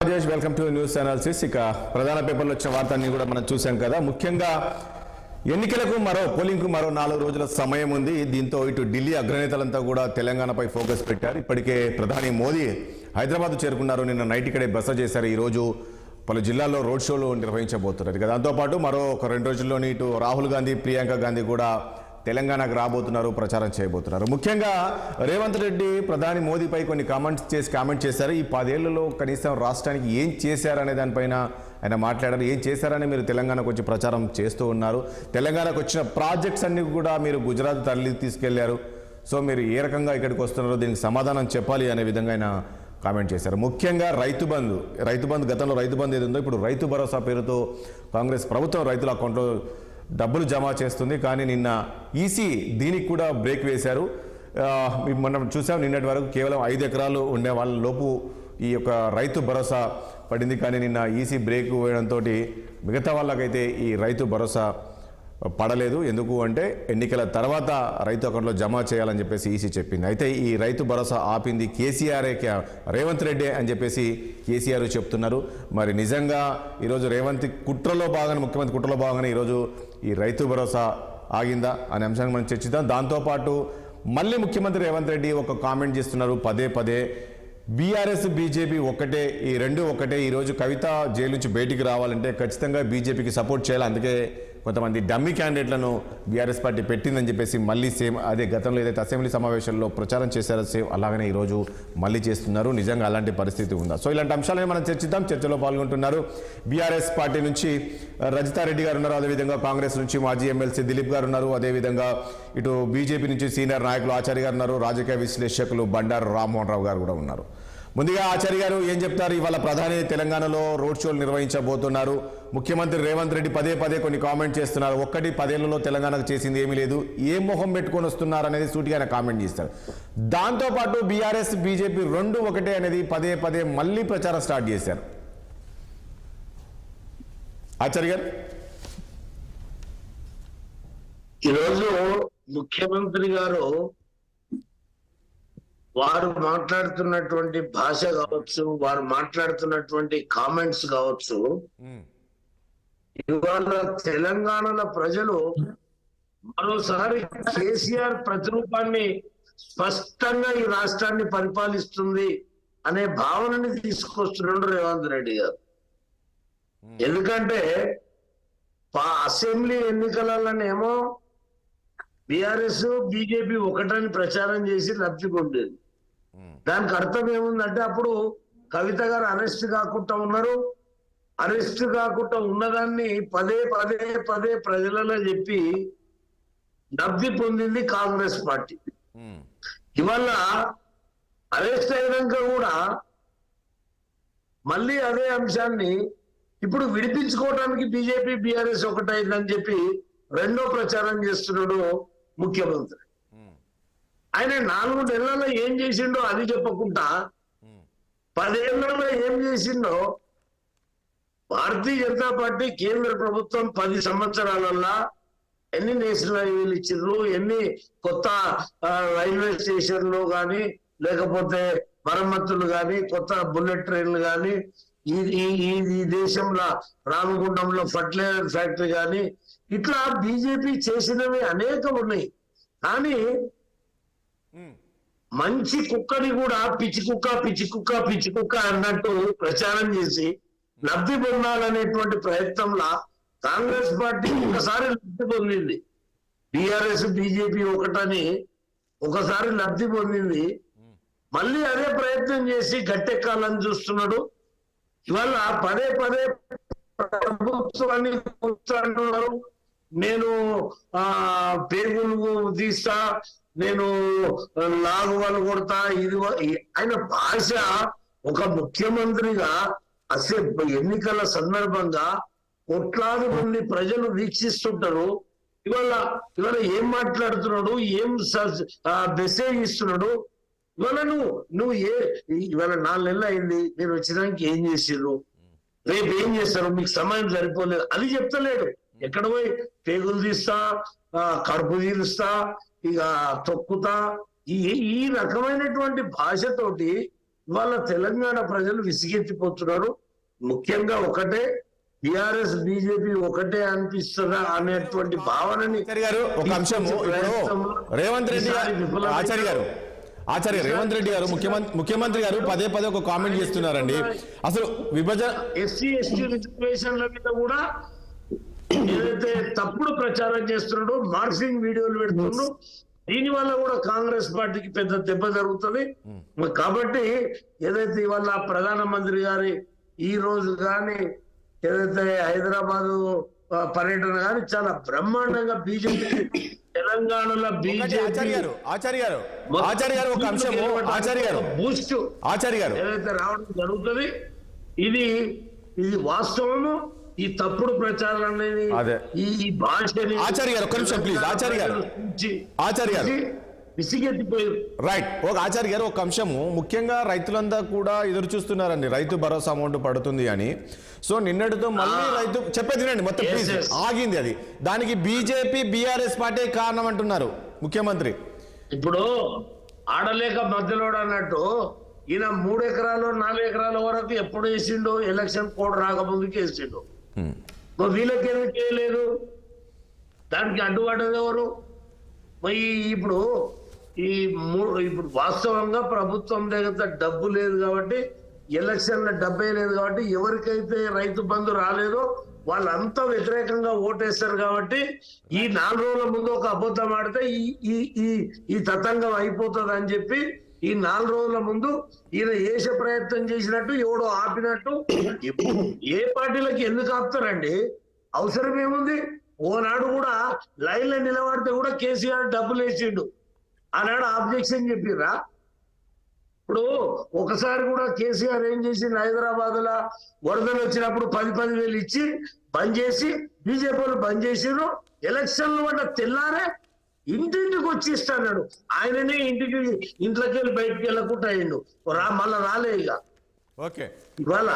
Welcome to news analysis. ఇక ప్రధాన పేపర్లో వచ్చిన వార్తని కూడా మనం చూసాం కదా. ముఖ్యంగా ఎన్నికలకు పోలింగ్కు మరో 4 రోజుల సమయం ఉంది. దీంతో ఇటు ఢిల్లీ అగ్రనేతలంతా కూడా తెలంగాణపై ఫోకస్ పెట్టారు. ఇప్పటికే ప్రధాని మోదీ హైదరాబాద్ చేరుకున్నారు. నిన్న నైట్ ఇక్కడే బస చేశారు. ఈరోజు పలు జిల్లాల్లో రోడ్ షోలు నిర్వహించబోతున్నారు. ఇక దాంతోపాటు మరో 2 రోజుల్లోని ఇటు రాహుల్ గాంధీ, ప్రియాంక గాంధీ కూడా తెలంగాణకు రాబోతున్నారు, ప్రచారం చేయబోతున్నారు. ముఖ్యంగా రేవంత్ రెడ్డి ప్రధాని మోదీపై కొన్ని కామెంట్ చేశారు. ఈ 10 ఏళ్లలో కనీసం రాష్ట్రానికి ఏం చేశారనే దానిపైన ఆయన మాట్లాడారు. ఏం చేశారని మీరు తెలంగాణకు వచ్చి ప్రచారం చేస్తూ ఉన్నారు. తెలంగాణకు వచ్చిన ప్రాజెక్ట్స్ అన్ని కూడా మీరు గుజరాత్ తరలి తీసుకెళ్లారు. సో మీరు ఏ రకంగా ఇక్కడికి వస్తున్నారో దీనికి సమాధానం చెప్పాలి అనే విధంగా ఆయన కామెంట్ చేశారు. ముఖ్యంగా రైతు బంధు గతంలో రైతు బంధు ఏది ఉందో ఇప్పుడు రైతు భరోసా పేరుతో కాంగ్రెస్ ప్రభుత్వం రైతుల అకౌంట్లో డబ్బులు జమ చేస్తుంది. కానీ నిన్న ఈసీ దీనికి కూడా బ్రేక్ వేశారు. మనం చూసాం నిన్నటి వరకు కేవలం 5 ఎకరాలు ఉండే వాళ్ళ లోపు ఈ యొక్క రైతు భరోసా పడింది. కానీ నిన్న ఈసీ బ్రేక్ వేయడంతో మిగతా వాళ్ళకైతే ఈ రైతు భరోసా పడలేదు. ఎందుకు అంటే ఎన్నికల తర్వాత రైతు అకౌంట్లో జమ చేయాలని చెప్పేసి ఈసీ చెప్పింది. అయితే ఈ రైతు భరోసా ఆపింది కేసీఆర్ఏ, రేవంత్ రెడ్డి అని చెప్పేసి కేసీఆర్ చెప్తున్నారు. మరి నిజంగా ఈరోజు ముఖ్యమంత్రి కుట్రలో భాగంగానే ఈరోజు ఈ రైతు భరోసా ఆగిందా అనే అంశాన్ని మనం చర్చిద్దాం. దాంతోపాటు మళ్ళీ ముఖ్యమంత్రి రేవంత్ రెడ్డి ఒక కామెంట్ చేస్తున్నారు పదే బీఆర్ఎస్ బీజేపీ ఒక్కటే, ఈ రెండు ఒక్కటే. ఈరోజు కవిత జైలు నుంచి బయటికి రావాలంటే ఖచ్చితంగా బీజేపీకి సపోర్ట్ చేయాలి. అందుకే కొంతమంది డమ్మీ క్యాండిడేట్లను బీఆర్ఎస్ పార్టీ పెట్టిందని చెప్పేసి మళ్ళీ సేమ్ అదే గతంలో ఏదైతే అసెంబ్లీ సమావేశాల్లో ప్రచారం చేశారో సేమ్ అలాగనే ఈరోజు మళ్ళీ చేస్తున్నారు. నిజంగా అలాంటి పరిస్థితి ఉందా? సో ఇలాంటి అంశాలను మనం చర్చిద్దాం. చర్చలో పాల్గొంటున్నారు బీఆర్ఎస్ పార్టీ నుంచి రజితారెడ్డి గారు ఉన్నారు. అదేవిధంగా కాంగ్రెస్ నుంచి మాజీ ఎమ్మెల్సీ దిలీప్ గారు ఉన్నారు. అదేవిధంగా ఇటు బీజేపీ నుంచి సీనియర్ నాయకులు ఆచార్య గారు ఉన్నారు. రాజకీయ విశ్లేషకులు బండారు రామ్మోహన్ రావు గారు కూడా ఉన్నారు. ముందుగా ఆచార్య గారు ఏం చెప్తారు? ఇవాళ ప్రధాని తెలంగాణలో రోడ్ షోలు నిర్వహించబోతున్నారు. ముఖ్యమంత్రి రేవంత్ రెడ్డి పదే కొన్ని కామెంట్ చేస్తున్నారు. 10 ఏళ్లలో తెలంగాణకు చేసింది ఏమీ లేదు, ఏ మొహం పెట్టుకొని వస్తున్నారు అనేది సూటిగా కామెంట్ చేస్తారు. దాంతోపాటు బీఆర్ఎస్ బీజేపీ రెండు ఒకటే అనేది పదే మళ్ళీ ప్రచారం స్టార్ట్ చేశారు. ఆచార్య గారు, ఈరోజు ముఖ్యమంత్రి గారు వారు మాట్లాడుతున్నటువంటి భాష కావచ్చు, వారు మాట్లాడుతున్నటువంటి కామెంట్స్ కావచ్చు, ఇవాళ తెలంగాణలో ప్రజలు మరోసారి కేసీఆర్ ప్రతిరూపాన్ని స్పష్టంగా ఈ రాష్ట్రాన్ని పరిపాలిస్తుంది అనే భావనని తీసుకొస్తున్నాడు రేవంత్ రెడ్డి గారు. ఎందుకంటే అసెంబ్లీ ఎన్నికలలోనేమో బీఆర్ఎస్ బీజేపీ ఒకటని ప్రచారం చేసి లబ్ధి పొందేది. దానికి అర్థం ఏముందంటే అప్పుడు కవిత గారు అరెస్ట్ కాకుండా ఉన్నారు. అరెస్ట్ కాకుండా ఉన్నదాన్ని పదే ప్రజలలో చెప్పి లబ్ధి పొందింది కాంగ్రెస్ పార్టీ. ఇవాళ అరెస్ట్ అయినాక కూడా మళ్ళీ అదే అంశాన్ని ఇప్పుడు విడిపించుకోవడానికి బీజేపీ బీఆర్ఎస్ ఒకటైందని చెప్పి రెండో ప్రచారం చేస్తున్నాడు ముఖ్యమంత్రి. ఆయన 4 నెలల్లో ఏం చేసిండో అది చెప్పకుండా 10 ఏళ్లలో ఏం చేసిండో భారతీయ జనతా పార్టీ కేంద్ర ప్రభుత్వం 10 సంవత్సరాలల్లా ఎన్ని నేషనల్ హైవేలు ఇచ్చిండ్రు, ఎన్ని కొత్త రైల్వే స్టేషన్లు కానీ లేకపోతే మరమ్మతులు కానీ కొత్త బుల్లెట్ ట్రైన్లు కానీ ఈ దేశంలో రామగుండంలో ఫర్టిలైజర్ ఫ్యాక్టరీ కానీ ఇట్లా బీజేపీ చేసినవి అనేకం ఉన్నాయి. కానీ మంచి కుక్కని కూడా పిచ్చి కుక్క అన్నట్టు ప్రచారం చేసి లబ్ధి పొందాలనేటువంటి ప్రయత్నంలో కాంగ్రెస్ పార్టీ ఒకసారి లబ్ధి పొందింది. బీఆర్ఎస్ బీజేపీ ఒకటని ఒకసారి లబ్ధి పొందింది. మళ్ళీ అదే ప్రయత్నం చేసి గట్టెక్కాలని చూస్తున్నాడు. ఇవాళ పదే ప్రభుత్వాన్ని కూర్చుంటున్నారు. నేను పేగులు తీస్తా, నేను లాగువలు కొడతా, ఇది ఆయన భాష. ఒక ముఖ్యమంత్రిగా ఎన్నికల సందర్భంగా కోట్లాది మంది ప్రజలు వీక్షిస్తుంటారు. ఇవాళ ఏం మాట్లాడుతున్నాడు, ఏం మెసేజ్ ఇస్తున్నాడు? ఇవాళ నువ్వు ఇవాళ 4 నెలలు అయింది మీరు వచ్చినానికి ఏం చేసిర్రు, రేపు ఏం చేస్తారు, మీకు సమయం సరిపోలేదు అది చెప్తలేడు. ఎక్కడ పోయి పేగులు తీస్తా, కడుపు తీరుస్తా, ఇక తొక్కుతా, ఈ రకమైనటువంటి భాషతోటి ఇవాళ తెలంగాణ ప్రజలు విసిగెత్తిపోతున్నారు. ముఖ్యంగా ఒకటే, టిఆర్ఎస్ బీజేపీ ఒకటే అనిపిస్తుందా అనేటువంటి భావనని గారు ఒక అంశము రేవంత్ రెడ్డి గారు ఆచార్య రేవంత్ రెడ్డి గారు ముఖ్యమంత్రి గారు పదే పదే ఒక కామెంట్ చేస్తున్నారండి. అసలు విభజన ఎస్సీ ఎస్టీ రిజర్వేషన్ల మీద కూడా ఏదైతే తప్పుడు ప్రచారం చేస్తున్నాడో, మార్ఫింగ్ వీడియోలు పెడుతున్నాడు, దీని వల్ల కూడా కాంగ్రెస్ పార్టీకి పెద్ద దెబ్బ జరుగుతుంది. కాబట్టి ఏదైతే ఇవాళ ప్రధానమంత్రి గారి ఈ రోజు కానీ ఏదైతే హైదరాబాద్ పర్యటన కానీ చాలా బ్రహ్మాండంగా బీజేపీ తెలంగాణలో ఆచార్య గారు ఏదైతే రావడం జరుగుతుంది, ఇది వాస్తవము. ఈ తప్పుడు ప్రచారం అనేది ఈ భాషని విసిగెత్తిపోయారు. రైట్. ఒక ఆచార్య గారు ఒక అంశము ముఖ్యంగా రైతులంతా కూడా ఎదురు చూస్తున్నారండి, రైతు భరోసా అమౌంట్ పడుతుంది అని. సో నిన్నటితో మళ్ళీ రైతు చెప్పేది వినండి మొత్తం ప్లీజ్, ఆగింది అది. దానికి బీజేపీ బీఆర్ఎస్ పార్టీ కారణం అంటున్నారు ముఖ్యమంత్రి. ఇప్పుడు ఆడలేక మధ్యలో అన్నట్టు ఈయన 3 ఎకరాలు 4 ఎకరాల వరకు ఎప్పుడు వేసిండు, ఎలక్షన్ కోడ్ రాకముందుకు వేసిండు. వీళ్ళకి ఎందుకు చేయలేదు? దానికి అడ్డుపడ్డది ఎవరు? ఇప్పుడు ఇప్పుడు వాస్తవంగా ప్రభుత్వం దగ్గర డబ్బు లేదు కాబట్టి, ఎలక్షన్ల డబ్బే లేదు కాబట్టి, ఎవరికైతే రైతు బంధు రాలేదో వాళ్ళంతా వ్యతిరేకంగా ఓటేస్తారు. కాబట్టి ఈ 4 రోజుల ముందు ఒక అబద్ధం ఆడితే ఈ తతంగం అయిపోతుంది అని చెప్పి ఈ 4 రోజుల ముందు ఈయన వేసే ప్రయత్నం చేసినట్టు, ఎవడో ఆపినట్టు. ఏ పార్టీలకి ఎందుకు ఆపుతారండి? అవసరం ఏముంది? ఓనాడు కూడా లైన్ లో నిలబడితే కూడా కేసీఆర్ డబ్బులు వేసిండు, ఆనాడు ఆబ్జెక్షన్ చెప్పిర్రా? ఇప్పుడు ఒకసారి కూడా కేసీఆర్ ఏం చేసిండు, హైదరాబాద్ లో వరదలు వచ్చినప్పుడు 10,000 ఇచ్చి బంద్ చేసి, బీజేపీ వాళ్ళు బంద్ చేసిర్రు. ఎలక్షన్లు వల్ల తెల్లారే ఇంటింటికి వచ్చి ఇస్తాడు. ఆయననే ఇంట్లోకి వెళ్ళి బయటకు వెళ్ళకుండా అయ్యిండు. మళ్ళా రాలే. ఇక ఇవాళ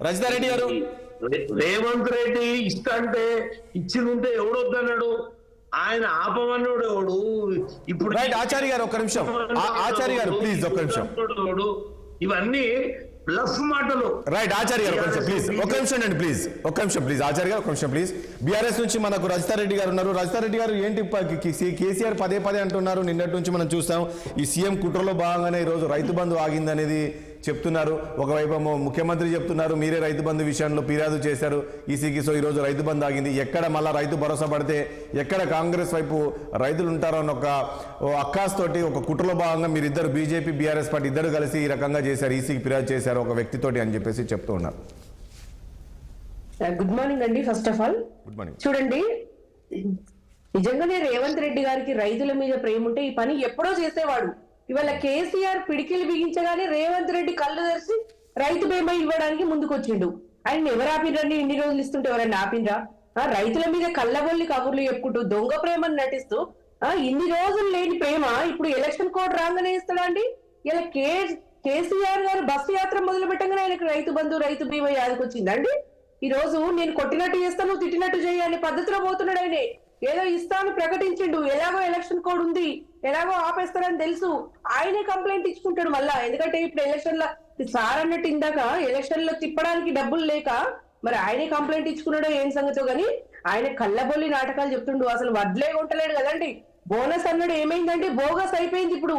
రజితారెడ్డి గారు రేవంత్ రెడ్డి ఇస్తా అంటే ఇచ్చినుంటే ఎవడొద్దన్నాడు? ఆయన ఆపమన్నాడు ఎవడు? ఇప్పుడు ఆచార్య గారు ఒక నిమిషం, ఆచార్య గారు ప్లీజ్ ఒక నిమిషం. ఇవన్నీ బ్లఫ్ మాటలు. రైట్ ఆచార్య గారు కొంచెం ప్లీజ్ ఒక నిమిషం అండి, ప్లీజ్ ఒక నిమిషం ప్లీజ్. ఆచార్య గారు ఒక నిమిషం ప్లీజ్. బీఆర్ఎస్ నుంచి మనకు రజితారెడ్డి గారు ఉన్నారు. రజితారెడ్డి గారు ఏంటి కేసీఆర్ పదే అంటున్నారు, నిన్నటి నుంచి మనం చూస్తాం ఈ సీఎం కుట్రలో భాగంగానే ఈరోజు రైతు బంధు ఆగింది అనేది చెప్తున్నారు. ఒకవైపు ముఖ్యమంత్రి చెప్తున్నారు మీరే రైతు బంధు విషయంలో ఫిర్యాదు చేశారు ఈసీకి, సో ఈరోజు రైతు బంధు ఆగింది. ఎక్కడ మళ్ళా రైతు భరోసా పడితే ఎక్కడ కాంగ్రెస్ వైపు రైతులు ఉంటారో అని ఒక అక్కాస్ తోటి ఒక కుట్రలో భాగంగా మీరిద్దరు బీజేపీ బీఆర్ఎస్ పార్టీ ఇద్దరు కలిసి ఈ రకంగా చేశారు, ఈసీకి ఫిర్యాదు చేశారు ఒక వ్యక్తితోటి అని చెప్పేసి చెప్తూ ఉన్నారు. గుడ్ మార్నింగ్ అండి. First of all good morning. చూడండి, నిజంగానే రేవంత్ రెడ్డి గారికి రైతుల మీద ప్రేమ ఉంటే ఈ పని ఎప్పుడో చేసేవాడు. ఇవాళ కేసీఆర్ పిడికిలు బిగించగానే రేవంత్ రెడ్డి కళ్ళు తెరిచి రైతు బీమా ఇవ్వడానికి ముందుకొచ్చిండు. ఆయన ఎవరు ఆపినరండి? ఇన్ని రోజులు ఇస్తుంటే ఎవరైనా ఆపినరా? రైతుల మీద కళ్ళబొల్లి కబుర్లు చెప్పుకుంటూ దొంగ ప్రేమను నటిస్తూ ఇన్ని రోజులు లేని ప్రేమ ఇప్పుడు ఎలక్షన్ కోడ్ రాగానే ఇస్తాడా అండి? ఇలా కేసీఆర్ గారు బస్సు యాత్ర మొదలు పెట్టగానే ఆయనకు రైతు బంధు రైతు బీమా యాదకొచ్చిందండి. ఈ రోజు నేను కొట్టినట్టు చేస్తాను తిట్టినట్టు చేయాలి పద్ధతిలో పోతున్నాడు. ఆయన ఏదో ఇస్తాను ప్రకటించిండు, ఎలాగో ఎలక్షన్ కోడ్ ఉంది, ఎలాగో ఆపేస్తారని తెలుసు, ఆయనే కంప్లైంట్ ఇచ్చుకుంటాడు మళ్ళా. ఎందుకంటే ఇప్పుడు ఎలక్షన్ లో సార్ అన్నట్టు ఇందాక ఎలక్షన్ లో తిప్పడానికి డబ్బులు లేక మరి ఆయనే కంప్లైంట్ ఇచ్చుకున్నాడో ఏం సంగతో గానీ ఆయన కళ్ళబొల్లి నాటకాలు చెప్తుండు. అసలు వడ్లే కొంటలేడు కదండి. బోనస్ అన్నాడు, ఏమైందంటే బోగస్ అయిపోయింది. ఇప్పుడు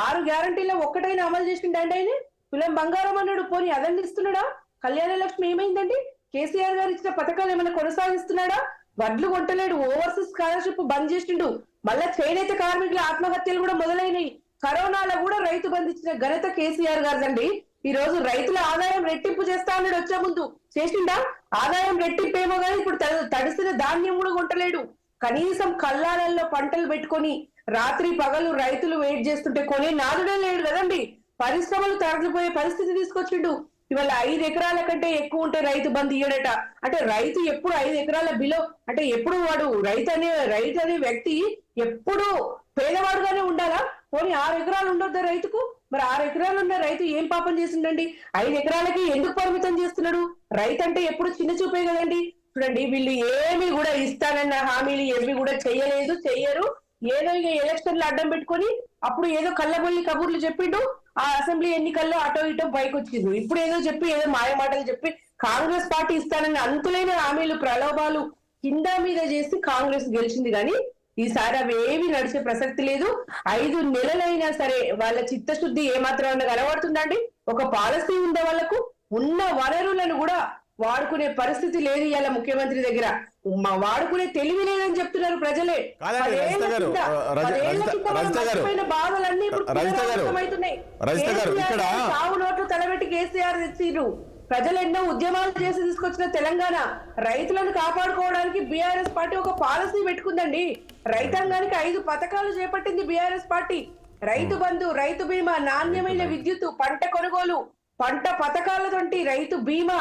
6 గ్యారంటీలో ఒక్కటైనా అమలు చేసిండండి ఆయన. పిల్లం బంగారం అన్నాడు, పోనీ అదన్ని ఇస్తున్నాడా? కళ్యాణ లక్ష్మి ఏమైందండి? కేసీఆర్ గారు ఇచ్చిన పథకాలు ఏమైనా కొనసాగిస్తున్నాడా? వడ్లు కొంటలేడు, ఓవర్సీస్ స్కాలర్షిప్ బంద్ చేసిండు, మళ్ళా చేనేత కార్మికుల ఆత్మహత్యలు కూడా మొదలైనవి. కరోనాలో కూడా రైతు బంధు ఇచ్చిన ఘనత కేసీఆర్ గారిదండి. ఈ రోజు రైతుల ఆదాయం రెట్టింపు చేస్తా అన్నాడు, వచ్చే ముందు చేసిండా? ఆదాయం రెట్టింపు ఏమో కానీ ఇప్పుడు తడిసిన ధాన్యం కూడా కొంటలేడు. కనీసం కల్లాలలో పంటలు పెట్టుకొని రాత్రి పగలు రైతులు వెయిట్ చేస్తుంటే కొనే నాదుడే లేడు కదండి. పరిశ్రమలు తరలిపోయే పరిస్థితి తీసుకొచ్చిండు. ఇవాళ 5 ఎకరాల కంటే ఎక్కువ ఉంటే రైతు బంధు ఇయ్యడట. అంటే రైతు ఎప్పుడు 5 ఎకరాల బిలో అంటే ఎప్పుడు వాడు రైతు అనే వ్యక్తి ఎప్పుడు పేదవాడుగానే ఉండాలా? పోనీ 6 ఎకరాలు ఉండొద్దా రైతుకు? మరి 6 ఎకరాలు ఉన్న రైతు ఏం పాపం చేసిండండి? 5 ఎకరాలకి ఎందుకు పరిమితం చేస్తున్నాడు? రైతు అంటే ఎప్పుడు చిన్న చూపే కదండి. చూడండి, వీళ్ళు ఏమి కూడా ఇస్తానన్న హామీలు ఏమి కూడా చెయ్యరు. ఏదో ఇక ఎలక్షన్లు అడ్డం పెట్టుకొని అప్పుడు ఏదో కళ్ళబొల్లి కబుర్లు చెప్పిండు, ఆ అసెంబ్లీ ఎన్నికల్లో అటో ఇటో పైకి వచ్చిండ్రు. ఇప్పుడు ఏదో చెప్పి ఏదో మాయ మాటలు చెప్పి కాంగ్రెస్ పార్టీ ఇస్తానని అంతులైన హామీలు ప్రలోభాలు కింద మీద చేసి కాంగ్రెస్ గెలిచింది. కానీ ఈసారి అవి ఏవి నడిచే ప్రసక్తి లేదు. 5 నెలలైనా సరే వాళ్ళ చిత్తశుద్ధి ఏమాత్రం కనబడుతుందండి? ఒక పాలసీ ఉందా వాళ్ళకు? ఉన్న వనరులను కూడా వాడుకునే పరిస్థితి లేదు ఇవాళ ముఖ్యమంత్రి దగ్గర. వాడుకునే తెలివి లేదని చెప్తున్నారు ప్రజలే. చావు నోట్లు తలబెట్టి కేసీఆర్ తెచ్చిర్రు. ప్రజలు ఎన్నో ఉద్యమాలు చేసి తీసుకొచ్చిన తెలంగాణ రైతులను కాపాడుకోవడానికి బీఆర్ఎస్ పార్టీ ఒక పాలసీ పెట్టుకుందండి. రైతాంగానికి 5 పథకాలు చేపట్టింది బీఆర్ఎస్ పార్టీ. రైతు బంధు, రైతు బీమా, నాణ్యమైన విద్యుత్, పంట కొనుగోలు, పంట పథకాలతోటి రైతు బీమా,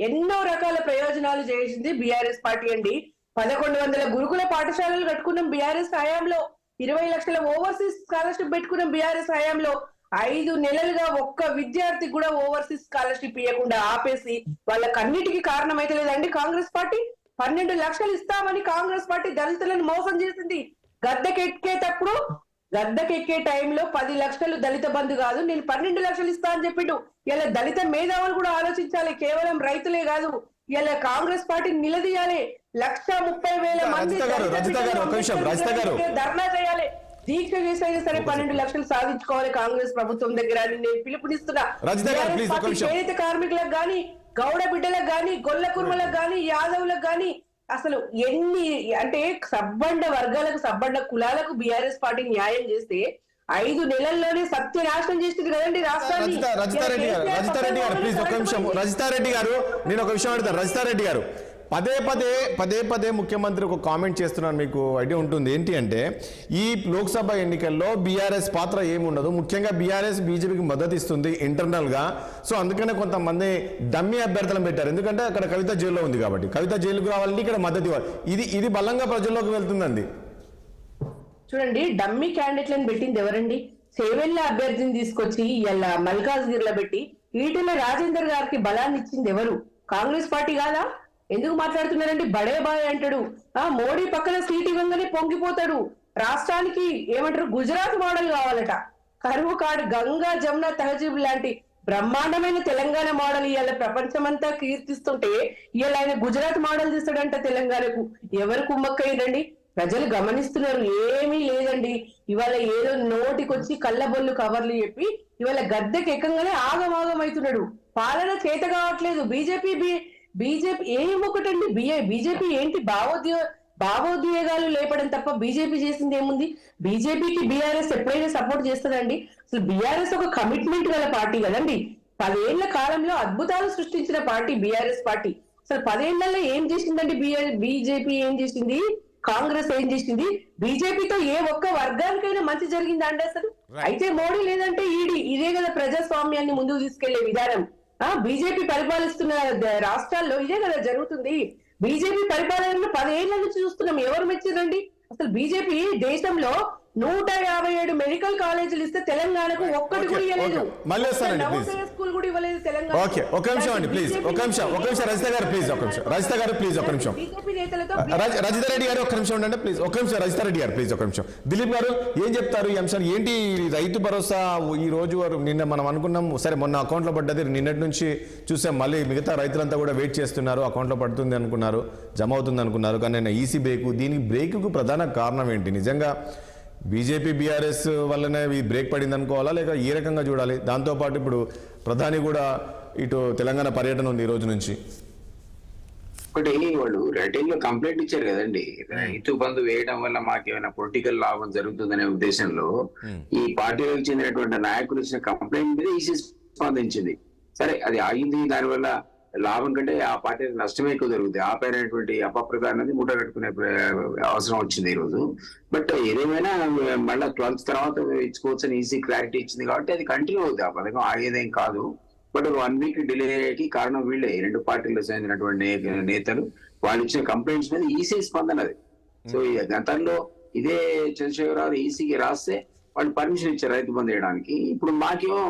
ఎన్నో రకాల ప్రయోజనాలు చేసింది బీఆర్ఎస్ పార్టీ అండి. 1100 గురుకుల పాఠశాలలు కట్టుకున్నాం బీఆర్ఎస్ హయాంలో. 20 లక్షల ఓవర్సీస్ స్కాలర్షిప్ పెట్టుకున్నాం బీఆర్ఎస్ హయాంలో. 5 నెలలుగా ఒక్క విద్యార్థి కూడా ఓవర్సీస్ స్కాలర్షిప్ ఇవ్వకుండా ఆపేసి వాళ్ళకన్నిటికీ కారణం అయితే లేదండి కాంగ్రెస్ పార్టీ. 12 లక్షలు ఇస్తామని కాంగ్రెస్ పార్టీ దళితులను మోసం చేసింది. గద్దెకెక్కే టైంలో 10 లక్షలు దళిత బంధు కాదు, నేను 12 లక్షలు ఇస్తా అని చెప్పిండు. ఇలా దళిత మేధావులు కూడా ఆలోచించాలి, కేవలం రైతులే కాదు. ఇలా కాంగ్రెస్ పార్టీని నిలదీయాలి. 1,30,000 మంది ధర్నా చేయాలి, దీక్ష చేసైనా సరే 12 లక్షలు సాధించుకోవాలి కాంగ్రెస్ ప్రభుత్వం దగ్గర అని నేను పిలుపునిస్తున్నా. చేనేత కార్మికులకు గాని, గౌడ బిడ్డలకు గాని, గొల్ల కుర్మలకు గాని, యాదవులకు గాని, అసలు ఎన్ని అంటే సబ్బండ వర్గాలకు, సబ్బండ కులాలకు బీఆర్ఎస్ పార్టీ న్యాయం చేస్తే 5 నెలల్లోనే సత్యనాశనం చేస్తుంది కదండి రాష్ట్రాన్ని. రజితారెడ్డి గారు, నేను ఒక విషయం అడుగుతాను. రజితారెడ్డి గారు, పదే పదే ముఖ్యమంత్రి ఒక కామెంట్ చేస్తున్నారు, మీకు ఐడియా ఉంటుంది. ఏంటి అంటే, ఈ లోక్సభ ఎన్నికల్లో బీఆర్ఎస్ పాత్ర ఏమి ఉండదు, ముఖ్యంగా బీఆర్ఎస్ బీజేపీకి మద్దతు ఇస్తుంది ఇంటర్నల్ గా. సో అందుకనే కొంతమంది డమ్మీ అభ్యర్థులను పెట్టారు. ఎందుకంటే అక్కడ కవిత జైల్లో ఉంది కాబట్టి, కవిత జైలుకు రావాలంటే ఇక్కడ మద్దతు ఇవ్వాలి. ఇది బలంగా ప్రజల్లోకి వెళ్తుందండి. చూడండి, డమ్మీ క్యాండిడేట్లను పెట్టింది ఎవరండి? చేవెళ్ళ అభ్యర్థిని తీసుకొచ్చి ఇలా మల్కాజ్గిరిలో పెట్టి ఈటెల రాజేందర్ గారికి బలాన్ని ఇచ్చింది ఎవరు? కాంగ్రెస్ పార్టీ కాదా? ఎందుకు మాట్లాడుతున్నారండి? బడే బాయ్ అంటాడు. మోడీ పక్కన సీట్ ఇవ్వగానే పొంగిపోతాడు. రాష్ట్రానికి ఏమంటారు, గుజరాత్ మోడల్ కావాలట. కరువు కాడు, గంగా జమున తహజీబ్ లాంటి బ్రహ్మాండమైన తెలంగాణ మోడల్ ఇవాళ ప్రపంచమంతా కీర్తిస్తుంటే ఇవాళ ఆయన గుజరాత్ మోడల్ తీస్తాడంట తెలంగాణకు. ఎవరు కుమ్మక్కయ్యండి? ప్రజలు గమనిస్తున్నారు. ఏమీ లేదండి. ఇవాళ ఏదో నోటికొచ్చి కళ్ళబొల్లు కవర్లు చెప్పి ఇవాళ గద్దెకి ఎక్కగానే ఆగమాగం అవుతున్నాడు. పాలన చేత కావట్లేదు. బీజేపీ ఏమొకటండి, బీజేపీ ఏంటి? భావోద్వేగాలు లేపడం తప్ప బీజేపీ చేసింది ఏముంది? బీజేపీకి బీఆర్ఎస్ ఎప్పుడైనా సపోర్ట్ చేస్తుందండి? అసలు బీఆర్ఎస్ ఒక కమిట్మెంట్ గల పార్టీ కదండి. 10 ఏళ్ల కాలంలో అద్భుతాలు సృష్టించిన పార్టీ బీఆర్ఎస్ పార్టీ. అసలు 10 ఏళ్లలో ఏం చేసిందండి బీజేపీ? ఏం చేసింది? కాంగ్రెస్ ఏం చేసింది? బీజేపీతో ఏ ఒక్క వర్గానికైనా మంచి జరిగిందా అండి అసలు? అయితే మోడీ లేదంటే ఈడీ. ఇదే కదా ప్రజాస్వామ్యాన్ని ముందుకు తీసుకెళ్లే విధానం. బీజేపీ పరిపాలిస్తున్న రాష్ట్రాల్లో ఇదే కదా జరుగుతుంది. బీజేపీ పరిపాలనలో 10 ఏళ్ల నుంచి చూస్తున్నాం. ఎవరు మెచ్చిందండి? అసలు బీజేపీ దేశంలో 157 మెడికల్ కాలేజీలు ఇస్తే తెలంగాణకు ఒక్కటి కూడా ఇవ్వలేదు. స్కూల్ కూడా ఇవ్వలేదు తెలంగాణ. ఒక నిమిషం అండి, ప్లీజ్. ఒక నిమిషం రజిత గారు, ప్లీజ్ ఒక నిమిషం. రజిత గారు ప్లీజ్ ఒక నిమిషం. బీజేపీ నేతలతో రజిత రెడ్డి గారు ఒక నిమిషం ఉండండి ప్లీజ్. ఒక నిమిషం రజిత రెడ్డి గారు, ప్లీజ్ ఒక నిమిషం. దిలీప్ గారు ఏం చెప్తారు ఈ అంశాన్ని? ఏంటి రైతు భరోసా ఈ రోజు నిన్న మనం అనుకున్నాం, సరే మొన్న అకౌంట్ లో పడ్డది, నిన్నటి నుంచి చూసాం, మళ్ళీ మిగతా రైతులంతా కూడా వెయిట్ చేస్తున్నారు, అకౌంట్ లో పడుతుంది అనుకున్నారు, జమ అవుతుంది అనుకున్నారు. కానీ ఈసీ బ్రేక్, దీనికి బ్రేక్ కు ప్రధాన కారణం ఏంటి? నిజంగా బీజేపీ బీఆర్ఎస్ వల్లనే ఈ బ్రేక్ పడింది అనుకోవాలా, లేక ఏ రకంగా చూడాలి? దాంతోపాటు ఇప్పుడు ప్రధాని కూడా ఇటు తెలంగాణ పర్యటన ఉంది ఈ రోజు నుంచి. ఒకటి, వాళ్ళు రైటింగ్ లో కంప్లైంట్ ఇచ్చారు కదండి, రైతు బంధు వేయడం వల్ల మాకేమైనా పొలిటికల్ లాభం జరుగుతుందనే ఉద్దేశంలో ఈ పార్టీలకు చెందినటువంటి నాయకులు ఇచ్చిన కంప్లైంట్ మీద ఈసీ స్పందించింది. సరే, అది ఆగింది. దానివల్ల లాభం కంటే ఆ పార్టీకి నష్టమే ఎక్కువ జరుగుతుంది. ఆ పైనటువంటి అపప్రదాన్ని మూట కట్టుకునే అవసరం వచ్చింది ఈ రోజు. బట్ ఏదేమైనా మళ్ళీ 12th తర్వాత ఇచ్చుకోవచ్చు అని ఈసీ క్లారిటీ ఇచ్చింది కాబట్టి అది కంటిన్యూ అవుతుంది. ఆ పథకం ఆగేదేం కాదు. బట్ 1 వీక్ డిలేకి కారణం వీళ్ళే, 2 పార్టీలకు చెందినటువంటి నేతలు. వాళ్ళు ఇచ్చిన కంప్లైంట్స్ మీద ఈసీ స్పందన అది. సో గతంలో ఇదే చంద్రశేఖరరావు ఈసీకి రాస్తే వాళ్ళు పర్మిషన్ ఇచ్చారు రైతు బంధు వేయడానికి. ఇప్పుడు మాకేమో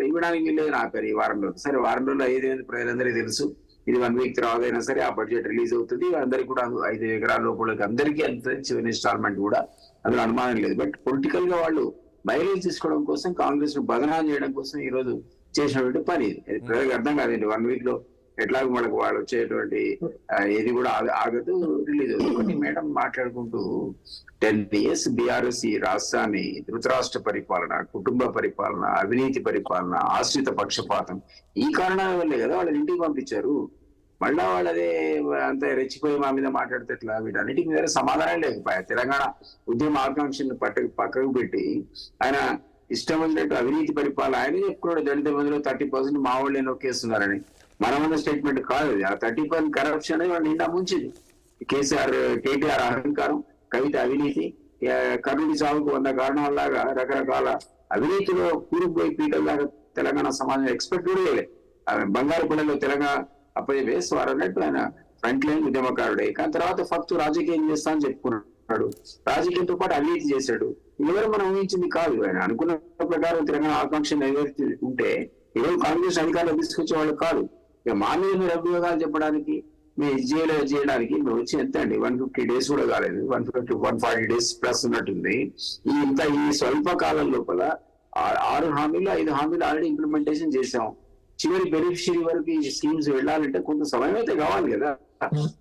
ఇవ్వడానికి వీళ్ళేది ఆపారు ఈ వారం రోజులు. సరే, వారం రోజులు 5 ప్రజలందరికీ తెలుసు. ఇది 1 వీక్ తర్వాత అయినా సరే ఆ బడ్జెట్ రిలీజ్ అవుతుంది. అందరికీ కూడా 5 ఎకరాల లోపలికి అందరికీ అంత చివరి ఇన్స్టాల్మెంట్ కూడా అందులో అనుమానం లేదు. బట్ పొలిటికల్ గా వాళ్ళు బయలుదేరి తీసుకోవడం కోసం, కాంగ్రెస్ ను బదనాం చేయడం కోసం ఈ రోజు చేసినటువంటి పని ఇది. ప్రజలకు అర్థం కాదండి. 1 వీక్ లో ఎట్లాగో మనకు వాళ్ళు వచ్చేటువంటి ఏది కూడా ఆగదు, రిలీజ్ అవుతుంది. ఒకటి మేడం మాట్లాడుకుంటూ 10 years బీఆర్ఎస్ ఈ రాష్ట్రాన్ని ధృతరాష్ట్ర పరిపాలన, కుటుంబ పరిపాలన, అవినీతి పరిపాలన, ఆశ్రిత పక్షపాతం, ఈ కారణాల వల్లే కదా వాళ్ళని ఇంటికి పంపించారు. మళ్ళా వాళ్ళదే అంత రెచ్చిపోయి మా మీద మాట్లాడితే ఎట్లా? వీటన్నిటి మీద సమాధానం లేకపోయా. తెలంగాణ ఉద్యమ ఆకాంక్షను పక్కకు పెట్టి ఆయన ఇష్టం ఉన్నట్టు అవినీతి పరిపాలన ఆయన చెప్పుకున్నాడు. దళిత మందిలో 30% మా వాళ్ళే నొక్కేస్తున్నారని. మనమన్న స్టేట్మెంట్ కాదు. ఆ 30% కరప్షన్ వాళ్ళు నిండా ముంచింది. కేటీఆర్ అహంకారం, కవిత అవినీతి, కర్ణుడి సాగుకు 100 కారణాలలాగా రకరకాల అవినీతిలో కూరుకుపోయి పీటల దాకా తెలంగాణ సమాజం ఎక్స్పెక్ట్ కూడా చేయలేదు. బంగారుపల్లిలో తెలంగాణ అప్పయ్యే వారు అన్నట్టు ఆయన ఫ్రంట్ లైన్ ఉద్యమకారుడే. కానీ తర్వాత ఫక్తు రాజకీయం చేస్తా అని చెప్పుకున్నాడు. రాజకీయంతో పాటు అవినీతి చేశాడు. ఎవరు మనం ఊహించింది కాదు. ఆయన అనుకున్న ప్రకారం తెలంగాణ ఆకాంక్ష నెరవేర్చి ఉంటే ఈరోజు కాంగ్రెస్ అధికారులు తీసుకొచ్చే వాళ్ళు కాదు. ఇక మా మీద మీరు అభియోగాలు చెప్పడానికి, మీరు చేయడానికి మీరు వచ్చి ఎంత అండి? 150 days కూడా కాలేదు. 140 days ప్లస్ ఉన్నట్టుంది. ఈ స్వల్ప కాలం లోపల 6 హామీలు 5 హామీలు ఆల్రెడీ ఇంప్లిమెంటేషన్ చేశాం. చివరి బెనిఫిషియరీ వరకు ఈ స్కీమ్స్ వెళ్ళాలంటే కొంత సమయం అయితే కావాలి కదా.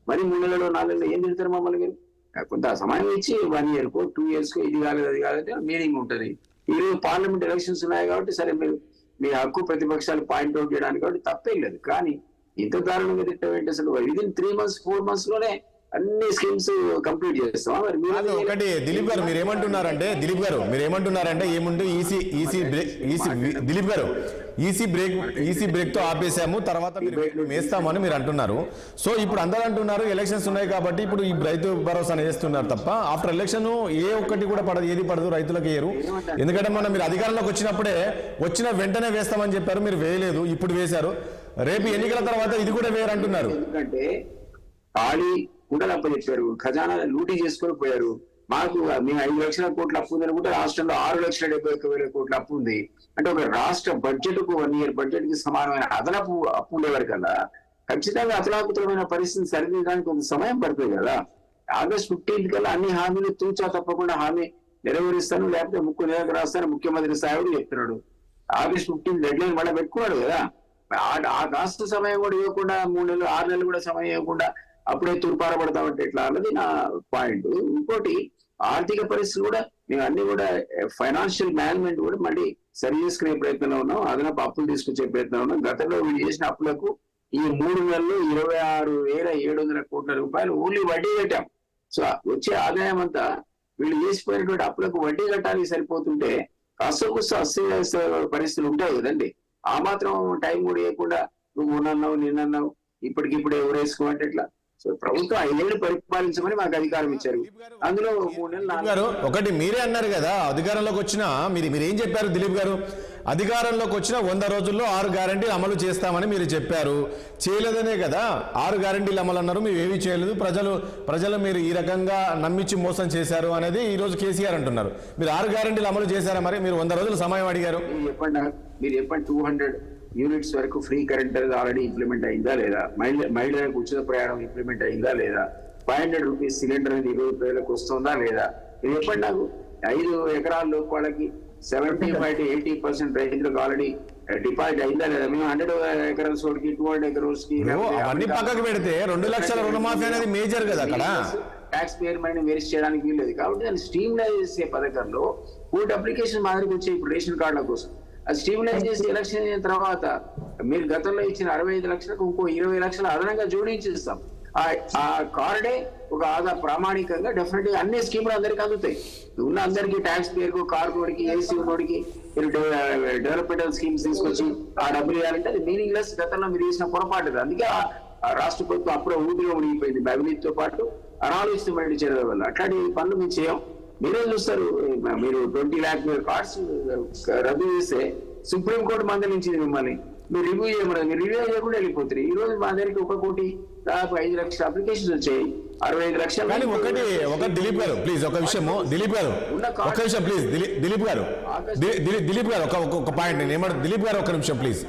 మరి 3 నెలలో 4 నెలలో ఏం తిడతారు మమ్మల్ని మీరు? కొంత సమయం ఇచ్చి 1 year కో 2 years కో ఇది కాలేదు అది కాదంటే మీనింగ్ ఉంటుంది. ఈరోజు పార్లమెంట్ ఎలక్షన్స్ ఉన్నాయి కాబట్టి సరే మీరు మీ హక్కు ప్రతిపక్షాలు పాయింట్అవుట్ చేయడానికి కాబట్టి తప్పేం లేదు. కానీ ఇంత దారుణంగా తిట్టమేంటి? అసలు విదిన్ 3 months 4 months లోనే అన్ని స్కీమ్స్ కంప్లీట్ చేస్తాం. మరి ఒకటి దిలీప్ గారు మీరేమంటున్నారంటే ఏముంది దిలీప్ గారు ఈసీ బ్రేక్ తో ఆపేసాము, తర్వాత వేస్తామని మీరు అంటున్నారు. సో ఇప్పుడు అందరూ అంటున్నారు ఎలక్షన్స్ ఉన్నాయి కాబట్టి ఇప్పుడు ఈ రైతు భరోసా చేస్తున్నారు తప్ప ఆఫ్టర్ ఎలక్షన్ ఏ ఒక్కటి కూడా పడదు, ఏది పడదు, రైతులకు వేయరు. ఎందుకంటే మీరు అధికారంలోకి వచ్చిన వెంటనే వేస్తామని చెప్పారు, మీరు వేయలేదు, ఇప్పుడు వేశారు. రేపు ఎన్నికల తర్వాత ఇది కూడా వేయరు అంటున్నారు. ఎందుకంటే ఖాళీ కూడా చెప్పారు, ఖజానా లూటీ చేసుకొని పోయారు. మాకు మేము 5 లక్షల కోట్ల అప్పు ఉంది అనుకుంటే రాష్ట్రంలో 6,71,000 కోట్ల అప్పు ఉంది. అంటే ఒక రాష్ట్ర బడ్జెట్ కు 1 year బడ్జెట్ కి సమానమైన అదనపు అప్పు ఉండేవారికల్లా ఖచ్చితంగా అతలాకుతలమైన పరిస్థితిని సరిదిద్దడానికి కొంత సమయం పడుతుంది కదా. August 15th కల్లా అన్ని హామీలు తూచా తప్పకుండా హామీ నెరవేరుస్తాను, లేకపోతే ముక్కు నెలకు రాస్తాను ముఖ్యమంత్రి స్థాయిలో చెప్తున్నాడు. August 15th డెడ్ లైన్ మళ్ళీ పెట్టుకున్నాడు కదా. ఆ కాస్త సమయం కూడా ఇవ్వకుండా 3 నెలలు 6 నెలలు కూడా సమయం ఇవ్వకుండా అప్పుడే తూర్పారబడతామంటే ఎట్లా అన్నది నా పాయింట్. ఇంకోటి ఆర్థిక పరిస్థితులు కూడా మేము అన్ని కూడా ఫైనాన్షియల్ మేనేజ్మెంట్ కూడా మళ్ళీ సరి చేసుకునే ప్రయత్నంలో ఉన్నాం. అదనపు అప్పులు తీసుకొచ్చే ప్రయత్నంలో ఉన్నాం. గతంలో వీళ్ళు చేసిన అప్పులకు ఈ 3 నెలల్లో 26,700 కోట్ల రూపాయలు ఓన్లీ వడ్డీ కట్టాం. సో వచ్చే ఆదాయం అంతా వీళ్ళు చేసిపోయినటువంటి అప్పులకు వడ్డీ కట్టానికి సరిపోతుంటే కాస్త అస్థిరస్త పరిస్థితులు ఉంటాయి కదండి. ఆ మాత్రం టైం కూడా ఇవ్వకుండా నువ్వు మొన్నన్నావు నిన్నన్నావు ఇప్పటికిప్పుడు ఎవరు వేసుకోమంటే ఎట్లా? సో ప్రభుత్వం 5 ఏళ్ళు పరిపాలించమని మాకు అధికారం ఇచ్చారు. అందులో 3 నెలలు ఒకటి మీరే అన్నారు కదా, అధికారంలోకి వచ్చిన మీరేం చెప్పారు దిలీప్ గారు? అధికారంలోకి వచ్చిన 100 రోజుల్లో 6 గ్యారంటీలు అమలు చేస్తామని మీరు చెప్పారు. చేయలేదనే కదా 6 గ్యారంటీలు అమలు అన్నారు, మీరు ఏమీ చేయలేదు. ప్రజలు మీరు ఈ రకంగా నమ్మించి మోసం చేశారు అనేది ఈ రోజు కేసీఆర్ అంటున్నారు. మీరు 6 గ్యారంటీలు అమలు చేశారా? మరి మీరు 100 రోజులు సమయం అడిగారు. మీరు చెప్పండి 200 యూనిట్స్ వరకు ఫ్రీ కరెంట్ ఆల్రెడీ ఇంప్లిమెంట్ అయిందా లేదా? మహిళలకు ఉచిత ప్రయాణం ఇంప్లిమెంట్ అయిందా లేదా? 500 రూపీస్ సిలిండర్ అనేది 20 రూపాయలకు వస్తుందా లేదా? మీరు చెప్పండి నాకు. 5 ఎకరాల లోపు వాళ్ళకి 75 to 80% రైతులకు ఆల్రెడీ డిపాజిట్ అయిందా లేదా? మేము 100 acres కి 200 acres కి అవన్నీ పక్కకు పెడితే 2 లక్షల రుణమాఫీ అనేది మేజర్ కదా. అక్కడ ట్యాక్స్ పేర్ మైండ్ వేస్ట్ చేయడానికి వీల్లేదు. కాబట్టి దాన్ని స్ట్రీమ్లైజ్ చేసే పథకంలో కోర్టు అప్లికేషన్ మాదిరికి వచ్చే ఇప్పుడు రేషన్ కార్డుల కోసం అది స్ట్రీమ్లైజ్ చేసి ఎలక్షన్ అయిన తర్వాత మీరు గతంలో ఇచ్చిన 65 లక్షలకు ఇంకో 20 లక్షలు అదనంగా జోడించిస్తాం. ఆ కార్డే ఒక ఆదా ప్రామాణికంగా డెఫినెట్ గా అన్ని స్కీములు అందరికీ అందుతాయి. ఉన్న అందరికీ ట్యాక్స్ పేరుకు కార్డుకి ఏసీ ఉన్నోడికి డెవలప్మెంటల్ స్కీమ్స్ తీసుకొచ్చి ఆ డబ్బులు ఇవ్వాలంటే అది మీనింగ్ లెస్. గతంలో మీరు చేసిన పొరపాటు. అందుకే ఆ రాష్ట్ర ప్రభుత్వం అప్పుడే ఊపిలో మునిగిపోయింది అవినీతితో పాటు అనాలోచితమైన చర్యల వల్ల. అట్లాంటి పనులు మేము చేయం. మీరే చూస్తారు, మీరు 20 lakh కార్డ్స్ రద్దు చేస్తే సుప్రీంకోర్టు మందలించింది మిమ్మల్ని. మీరు రివ్యూ చేయమన్నారు, మీరు రివ్యూ చేయకుండా వెళ్ళిపోతారు. ఈ రోజు మా దగ్గరికి 1 కోటి దాదాపు 5 లక్షల అప్లికేషన్స్ వచ్చాయి. 65 లక్షలు. కానీ ఒకటి దిలీప్ గారు ప్లీజ్ ఒక విషయము, దిలీప్ గారు ఒక విషయం ప్లీజ్, దిలీప్ గారు ఒక పాయింట్ నేను ఏమంటారు దిలీప్ గారు ఒక నిమిషం ప్లీజ్.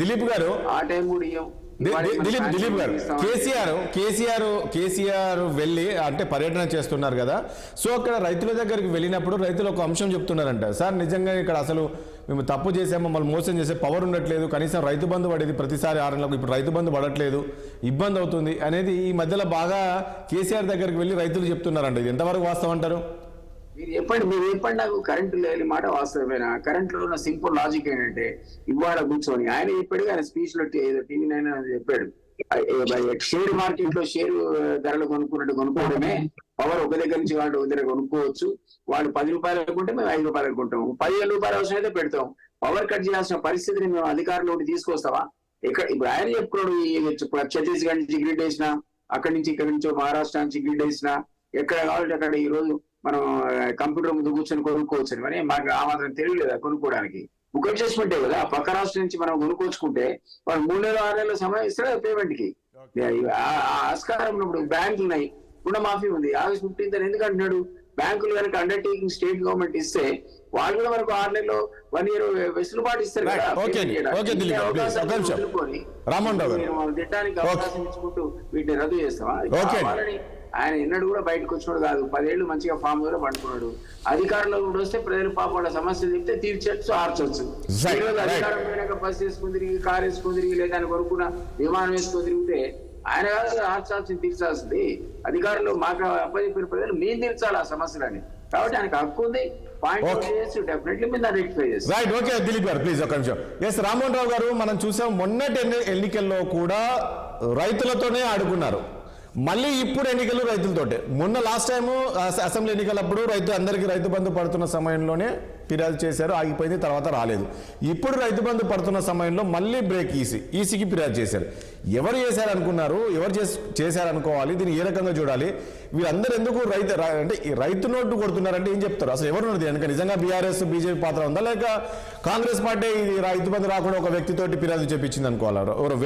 దిలీప్ గారు ఆ టైం కూడా ఇవ్వం. దిలీప్ గారు, కేసీఆర్ వెళ్ళి అంటే పర్యటన చేస్తున్నారు కదా, సో అక్కడ రైతుల దగ్గరికి వెళ్ళినప్పుడు రైతులు ఒక అంశం చెప్తున్నారంట, సార్ నిజంగా ఇక్కడ అసలు మేము తప్పు చేసాము, మమ్మల్ని మోసం చేసే పవర్ ఉండట్లేదు, కనీసం రైతు బంధు పడేది ప్రతిసారి 6 నెలలకు, ఇప్పుడు రైతు బంధు పడట్లేదు, ఇబ్బంది అవుతుంది అనేది ఈ మధ్యలో బాగా కేసీఆర్ దగ్గరికి వెళ్ళి రైతులు చెప్తున్నారంట. ఇది ఎంతవరకు వాస్తవం అంటారు? మీరు చెప్పండి నాకు కరెంటు లేని మాట వాస్తవమేనా? కరెంట్ లో ఉన్న సింపుల్ లాజిక్ ఏంటంటే ఇవాళ కూర్చొని ఆయన చెప్పాడు, ఆయన స్పీచ్ లో టీవీ నైన్ చెప్పాడు, షేర్ మార్కెట్ లో షేర్ ధరలు కొనుక్కున్నట్టు కొనుక్కోవడమే, పవర్ ఒక దగ్గర నుంచి వాళ్ళు ఒక దగ్గర కొనుక్కోవచ్చు, వాళ్ళు 10 రూపాయలు కొంటే మేము 5 రూపాయలు కొంటాం, 15 రూపాయలు అవసరం అయితే పెడతాం, పవర్ కట్ చేయాల్సిన పరిస్థితిని మేము అధికారంలోకి తీసుకొస్తావా? ఇప్పుడు ఆయన చెప్పుకోడు, ఛత్తీస్గఢ్ నుంచి గ్రిడ్ వేసినా, అక్కడి నుంచి ఇక్కడి నుంచో మహారాష్ట్ర నుంచి గ్రిడ్ వేసినా, ఎక్కడ కావాలంటే అక్కడ ఈ రోజు మనం కంప్యూటర్ ముందు కూర్చొని కొనుక్కోవచ్చు అని, మాకు ఆ మాత్రం తెలియలేదా కొనుక్కోవడానికి? బుక్ అడ్జస్ట్మెంటే కదా, పక్క రాష్ట్రం నుంచి మనం కొనుక్కోచుకుంటే వాళ్ళు 3 నెలలు 6 నెలల సమయం ఇస్తాడు పేమెంట్ కి. ఆస్కారం ఇప్పుడు బ్యాంకులు ఉన్నాయి, రుణమాఫీ ఉంది, August 15th అని ఎందుకు అంటున్నాడు? బ్యాంకులు కనుక అండర్టేకింగ్ స్టేట్ గవర్నమెంట్ ఇస్తే వాళ్ళు కూడా మనకు 6 నెలలు 1 year వెసులుబాటు ఇస్తారు కదా. తిట్టడానికి అవకాశం ఇచ్చుకుంటూ వీటిని రద్దు చేస్తామా? ఆయన ఎన్నడూ కూడా బయటకు వచ్చినాడు కాదు, 10 ఏళ్ళు మంచిగా ఫామ్ లో పండుకున్నాడు. అధికారంలో కూడా వస్తే ప్రజలు పాపం వాళ్ళ సమస్యలు చెప్తే తీర్చొచ్చు, ఆర్చొచ్చు. ఈరోజు అధికారం పోయినాక బస్ వేసుకుని తిరిగి, కారు వేసుకుని తిరిగి, లేదా కొనుక్కున్న విమానం వేసుకొని తిరిగితే ఆయన కాదు ఆర్చాల్సింది, తీర్చాల్సింది. అధికారంలో మాకు అప్పచెప్పిన ప్రజలు మేము తీర్చాలి ఆ సమస్యలని. కాబట్టి ఆయనకు హక్కు ఉంది, పాయింట్ చేసి డెఫినెట్లీ మీద రెక్టిఫై చేస్తాం. రైట్, ఓకే దిలీప్ గారు ప్లీజ్ ఒక నిమిషం. ఎస్ రామ్మోహన్ రావు గారు, మనం చూసాం మొన్నటి ఎన్నికల్లో కూడా రైతులతోనే ఆడుకున్నారు, మళ్ళీ ఇప్పుడు ఎన్నికలు రైతులతోటే. మొన్న లాస్ట్ టైం అసెంబ్లీ ఎన్నికలప్పుడు అందరికీ రైతు బంధు పడుతున్న సమయంలోనే ఫిర్యాదు చేశారు, ఆగిపోయింది, తర్వాత రాలేదు. ఇప్పుడు రైతు బంధు పడుతున్న సమయంలో మళ్ళీ బ్రేక్ ఈసీకి ఫిర్యాదు చేశారు. ఎవరు చేశారనుకున్నారు, ఎవరు చేశారనుకోవాలి, దీన్ని ఏ రకంగా చూడాలి? వీళ్ళందరూ ఎందుకు అంటే రైతు నోటు కొడుతున్నారంటే ఏం చెప్తారు? అసలు ఎవరు నోటు? కనుక నిజంగా బీఆర్ఎస్ బీజేపీ పాత్ర ఉందా, లేక కాంగ్రెస్ పార్టీ ఇది రైతు బంధు రాకుండా ఒక వ్యక్తితోటి ఫిర్యాదు చేపించింది అనుకోవాలి? ఎవరు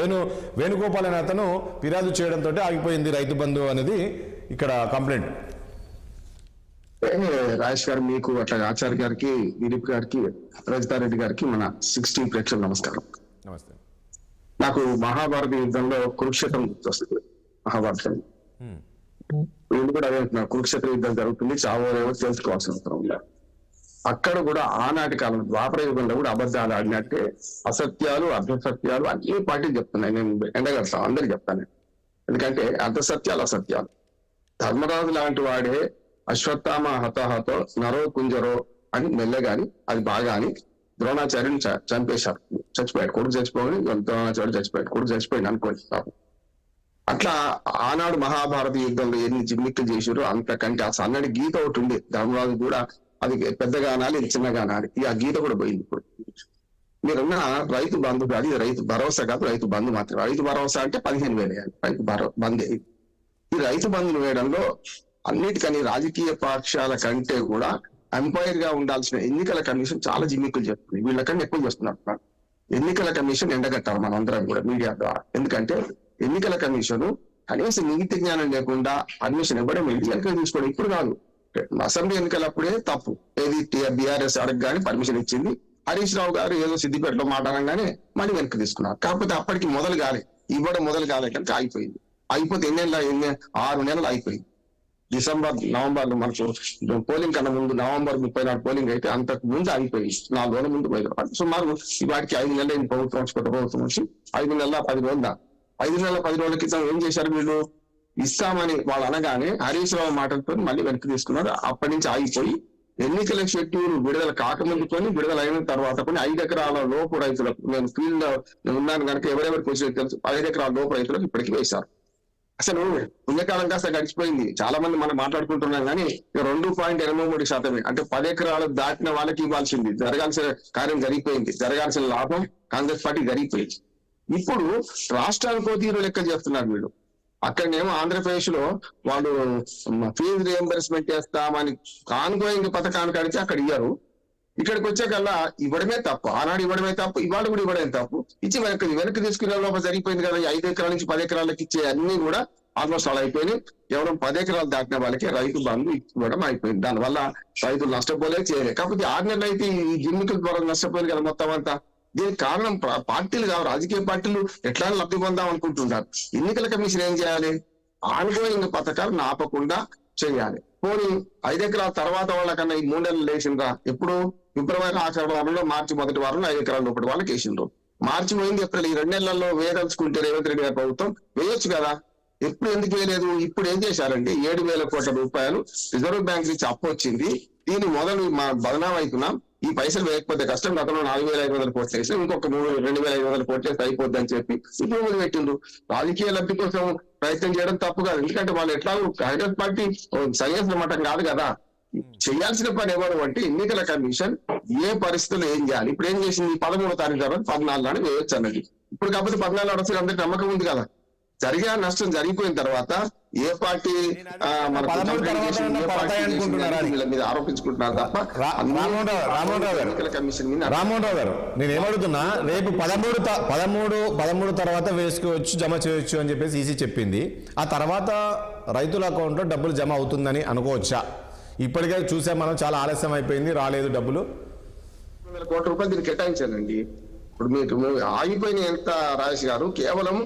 వేణుగోపాల్ అనే అతను ఫిర్యాదు చేయడంతో ఆగిపోయింది రైతు బంధు అనేది ఇక్కడ కంప్లైంట్. రాజేష్ గారు, మీకు అట్లా ఆచార్య గారికి, దిలీప్ గారికి, రజితారెడ్డి గారికి, మన 16 ప్రేక్షకులు నమస్కారం. నమస్తే. నాకు మహాభారత యుద్ధంలో కురుక్షేత్రం గుర్తొస్తుంది. మహాభారతం వీళ్ళు కూడా అదే అంటున్నారు, కురుక్షేత్ర యుద్ధం జరుగుతుంది, చావోలేవో తెలుసుకోవాల్సిన అవసరం ఉంది. అక్కడ కూడా ఆనాటి కాలం ద్వాపర యుగంలో కూడా అబద్ధాలు ఆడినట్టే అసత్యాలు, అర్ధసత్యాలు అన్ని పార్టీలు చెప్తున్నాయి. నేను ఎండగడతాను, అందరికి చెప్తాను. ఎందుకంటే అర్ధసత్యాలు, అసత్యాలు. ధర్మరాజు లాంటి వాడే అశ్వత్థామ హతాహతో నరో కుంజరో అని మెల్లగాని అది బాగా అని ద్రోణాచార్యుని చంపేశారు, చచ్చిపోయాడు. కొడుకు చచ్చిపోయి ద్రోణాచార్యుడు చచ్చిపోయాడు, కొడుకు చచ్చిపోయింది అనుకోండి. అట్లా ఆనాడు మహాభారత యుద్ధంలో ఎన్ని జిమ్మిక్కులు చేశారో అంతకంటే ఆ సన్నడి గీత ఒకటి ఉంది. ధర్మరాజు కూడా అది పెద్దగా అనాలి, ఇది చిన్నగా అనాలి. ఆ గీత కూడా పోయింది. ఇప్పుడు మీరున్న రైతు బంధు కాదు, ఇది రైతు భరోసా కాదు, రైతు బంధు మాత్రమే. రైతు భరోసా అంటే 15,000 వేయాలి, రైతు బంధే. ఈ రైతు బంధును వేయడంలో అన్నిటికని రాజకీయ పక్షాల కంటే కూడా ఎంపైర్ గా ఉండాల్సిన ఎన్నికల కమిషన్ చాలా జిమ్మిక్కులు చెప్తుంది. వీళ్ళకన్నా ఎక్కువ చేస్తున్నారు. ఎన్నికల కమిషన్ ఎండగట్టాలి మనం అందరం కూడా మీడియా ద్వారా. ఎందుకంటే ఎన్నికల కమిషన్ కనీసం నీతి జ్ఞానం లేకుండా పర్మిషన్ ఇవ్వడం ఎన్నికలు తీసుకోవడం ఇప్పుడు కాదు, అసెంబ్లీ ఎన్నికలప్పుడే తప్పు. ఏది బీఆర్ఎస్ అడగగానే పర్మిషన్ ఇచ్చింది. హరీష్ రావు గారు ఏదో సిద్దిపేటలో మాట్లాడంగానే మళ్ళీ వెనక్కి తీసుకున్నారు. కాకపోతే అప్పటికి మొదలు కాలే, ఇవ్వడం మొదలు కాలే కనుక అయిపోయింది. అయిపోతే 6 నెలలు అయిపోయింది. నవంబర్ లో మనకు పోలింగ్ కన్నా ముందు నవంబర్ 30 పోలింగ్ అయితే అంతకు ముందు అయిపోయింది. 4 రోజుల ముందు పోయింది. సుమారు వాటికి 5 నెలలు ప్రభుత్వం వచ్చి 5 నెలల 10 రోజుల 5 నెలల 10 రోజుల క్రితం ఏం చేశారు వీళ్ళు? ఇస్తామని వాళ్ళు అనగానే హరీష్ రావు మాటలతో మళ్ళీ వెనక్కి తీసుకున్నారు. అప్పటి నుంచి ఆగిపోయి ఎన్నికల షెడ్యూల్ విడుదల కాకముందుకొని, విడుదల అయిన తర్వాత కొన్ని 5 ఎకరాల లోపు రైతులకు, నేను ఫీల్డ్ లో ఉన్నాను కనుక ఎవరెవరికి వచ్చి తెలుసు, 5 ఎకరాల లోపు రైతులకు ఇప్పటికీ వేశారు. అసలు పుణ్యకాలం కాస్త గడిచిపోయింది. చాలా మంది మనం మాట్లాడుకుంటున్నాం కానీ 2.83% అంటే 10 ఎకరాలు దాటిన వాళ్ళకి ఇవ్వాల్సింది, జరగాల్సిన కార్యం జరిగిపోయింది, జరగాల్సిన లాభం కాంగ్రెస్ పార్టీ జరిగిపోయింది. ఇప్పుడు రాష్ట్రానికో తీరు లెక్క చేస్తున్నారు వీళ్ళు. అక్కడనేమో ఆంధ్రప్రదేశ్ లో వాళ్ళు ఫీజు రియంబర్స్మెంట్ చేస్తామని ఆన్గోయింగ్ పథకానికి అడిగితే అక్కడ ఇయ్యారు. ఇక్కడికి వచ్చాకల్లా ఇవ్వడమే తప్పు, ఆనాడు ఇవ్వడమే తప్పు, ఇవాళ కూడా ఇవ్వడమే తప్పు. ఇచ్చి వెనక్కి తీసుకునే లోపల జరిగిపోయింది కదా. 5 ఎకరాల నుంచి 10 ఎకరాలకి ఇచ్చే అన్ని కూడా ఆల్మోస్ట్ అలా అయిపోయినాయి. కేవలం 10 ఎకరాలు దాటిన వాళ్ళకి రైతు బంధు ఇవ్వడం అయిపోయింది. దానివల్ల రైతులు నష్టపోలే చేయలేదు. కాకపోతే 6 నెలలు అయితే ఈ జిమ్మికల ద్వారా నష్టపోయింది కదా మొత్తం అంతా. దీనికి కారణం పార్టీలు కావు, రాజకీయ పార్టీలు ఎట్లా లబ్ధి పొందాం అనుకుంటున్నారు. ఎన్నికల కమిషన్ ఏం చేయాలి? ఆన్గోయింగ్ పథకాలు ఆపకుండా చేయాలి. పోనీ 5 ఎకరాల తర్వాత వాళ్ళకన్నా ఈ 3 నెలలు వేసిండ్రా? ఎప్పుడు? ఫిబ్రవరి ఆఖరి వారంలో, మార్చి మొదటి వారంలో 5 ఎకరాల లోపల వాళ్ళకి వేసిండ్రు. మార్చి పోయింది, ఏప్రిల్, ఈ 2 నెలల్లో వేయదలుచుకుంటే రేవంత్ రెడ్డి గారి ప్రభుత్వం వేయొచ్చు కదా. ఎప్పుడు ఎందుకు వేయలేదు? ఇప్పుడు ఏం చేశారంటే 7,000 కోట్ల రూపాయలు రిజర్వ్ బ్యాంక్ నుంచి అప్పు వచ్చింది. దీన్ని మొదలు బదనాం అవుతున్నాం, ఈ పైసలు వేయకపోతే కష్టం. గతంలో 4,500 కోట్లు వేసి ఇంకొక 2,500 కోట్లు వేస్తే అయిపోద్ది అని చెప్పి ఇప్పుడు మొదలు పెట్టిండ్రు. రాజకీయ లబ్ధి కోసం ప్రయత్నం చేయడం తప్పు కాదు. ఎందుకంటే వాళ్ళు ఎట్లా కాంగ్రెస్ పార్టీ సన్యాసిన మఠం కాదు కదా. చేయాల్సిన పని ఎవరు అంటే ఎన్నికల కమిషన్ ఏ పరిస్థితుల్లో ఏం చేయాలి. ఇప్పుడు ఏం చేసింది? 13వ తారీఖు తర్వాత 14 నాడు వేయొచ్చు అన్నది. ఇప్పుడు కాకపోతే 14 నాడు వస్తే అందరికి నమ్మకం ఉంది కదా. జరిగే నష్టం జరిగిపోయిన తర్వాత ఏ పార్టీ వీళ్ళ మీద ఆరోపించుకుంటున్నారు తప్ప రామ్మోహన్ రావు గారు, నేను ఏమడుగుతున్నా, రేపు 13 తర్వాత వేసుకోవచ్చు, జమ చేయొచ్చు అని చెప్పేసి ఈసీ చెప్పింది. ఆ తర్వాత రైతుల అకౌంట్లో డబ్బులు జమ అవుతుందని అనుకోవచ్చా? ఇప్పటికే చూసాం మనం, చాలా ఆలస్యం అయిపోయింది, రాలేదు డబ్బులు. 100,000 కోట్ల రూపాయలు దీనికి కేటాయించానండి. ఇప్పుడు మీకు ఆగిపోయిన ఎంత రాజేష్ గారు? కేవలం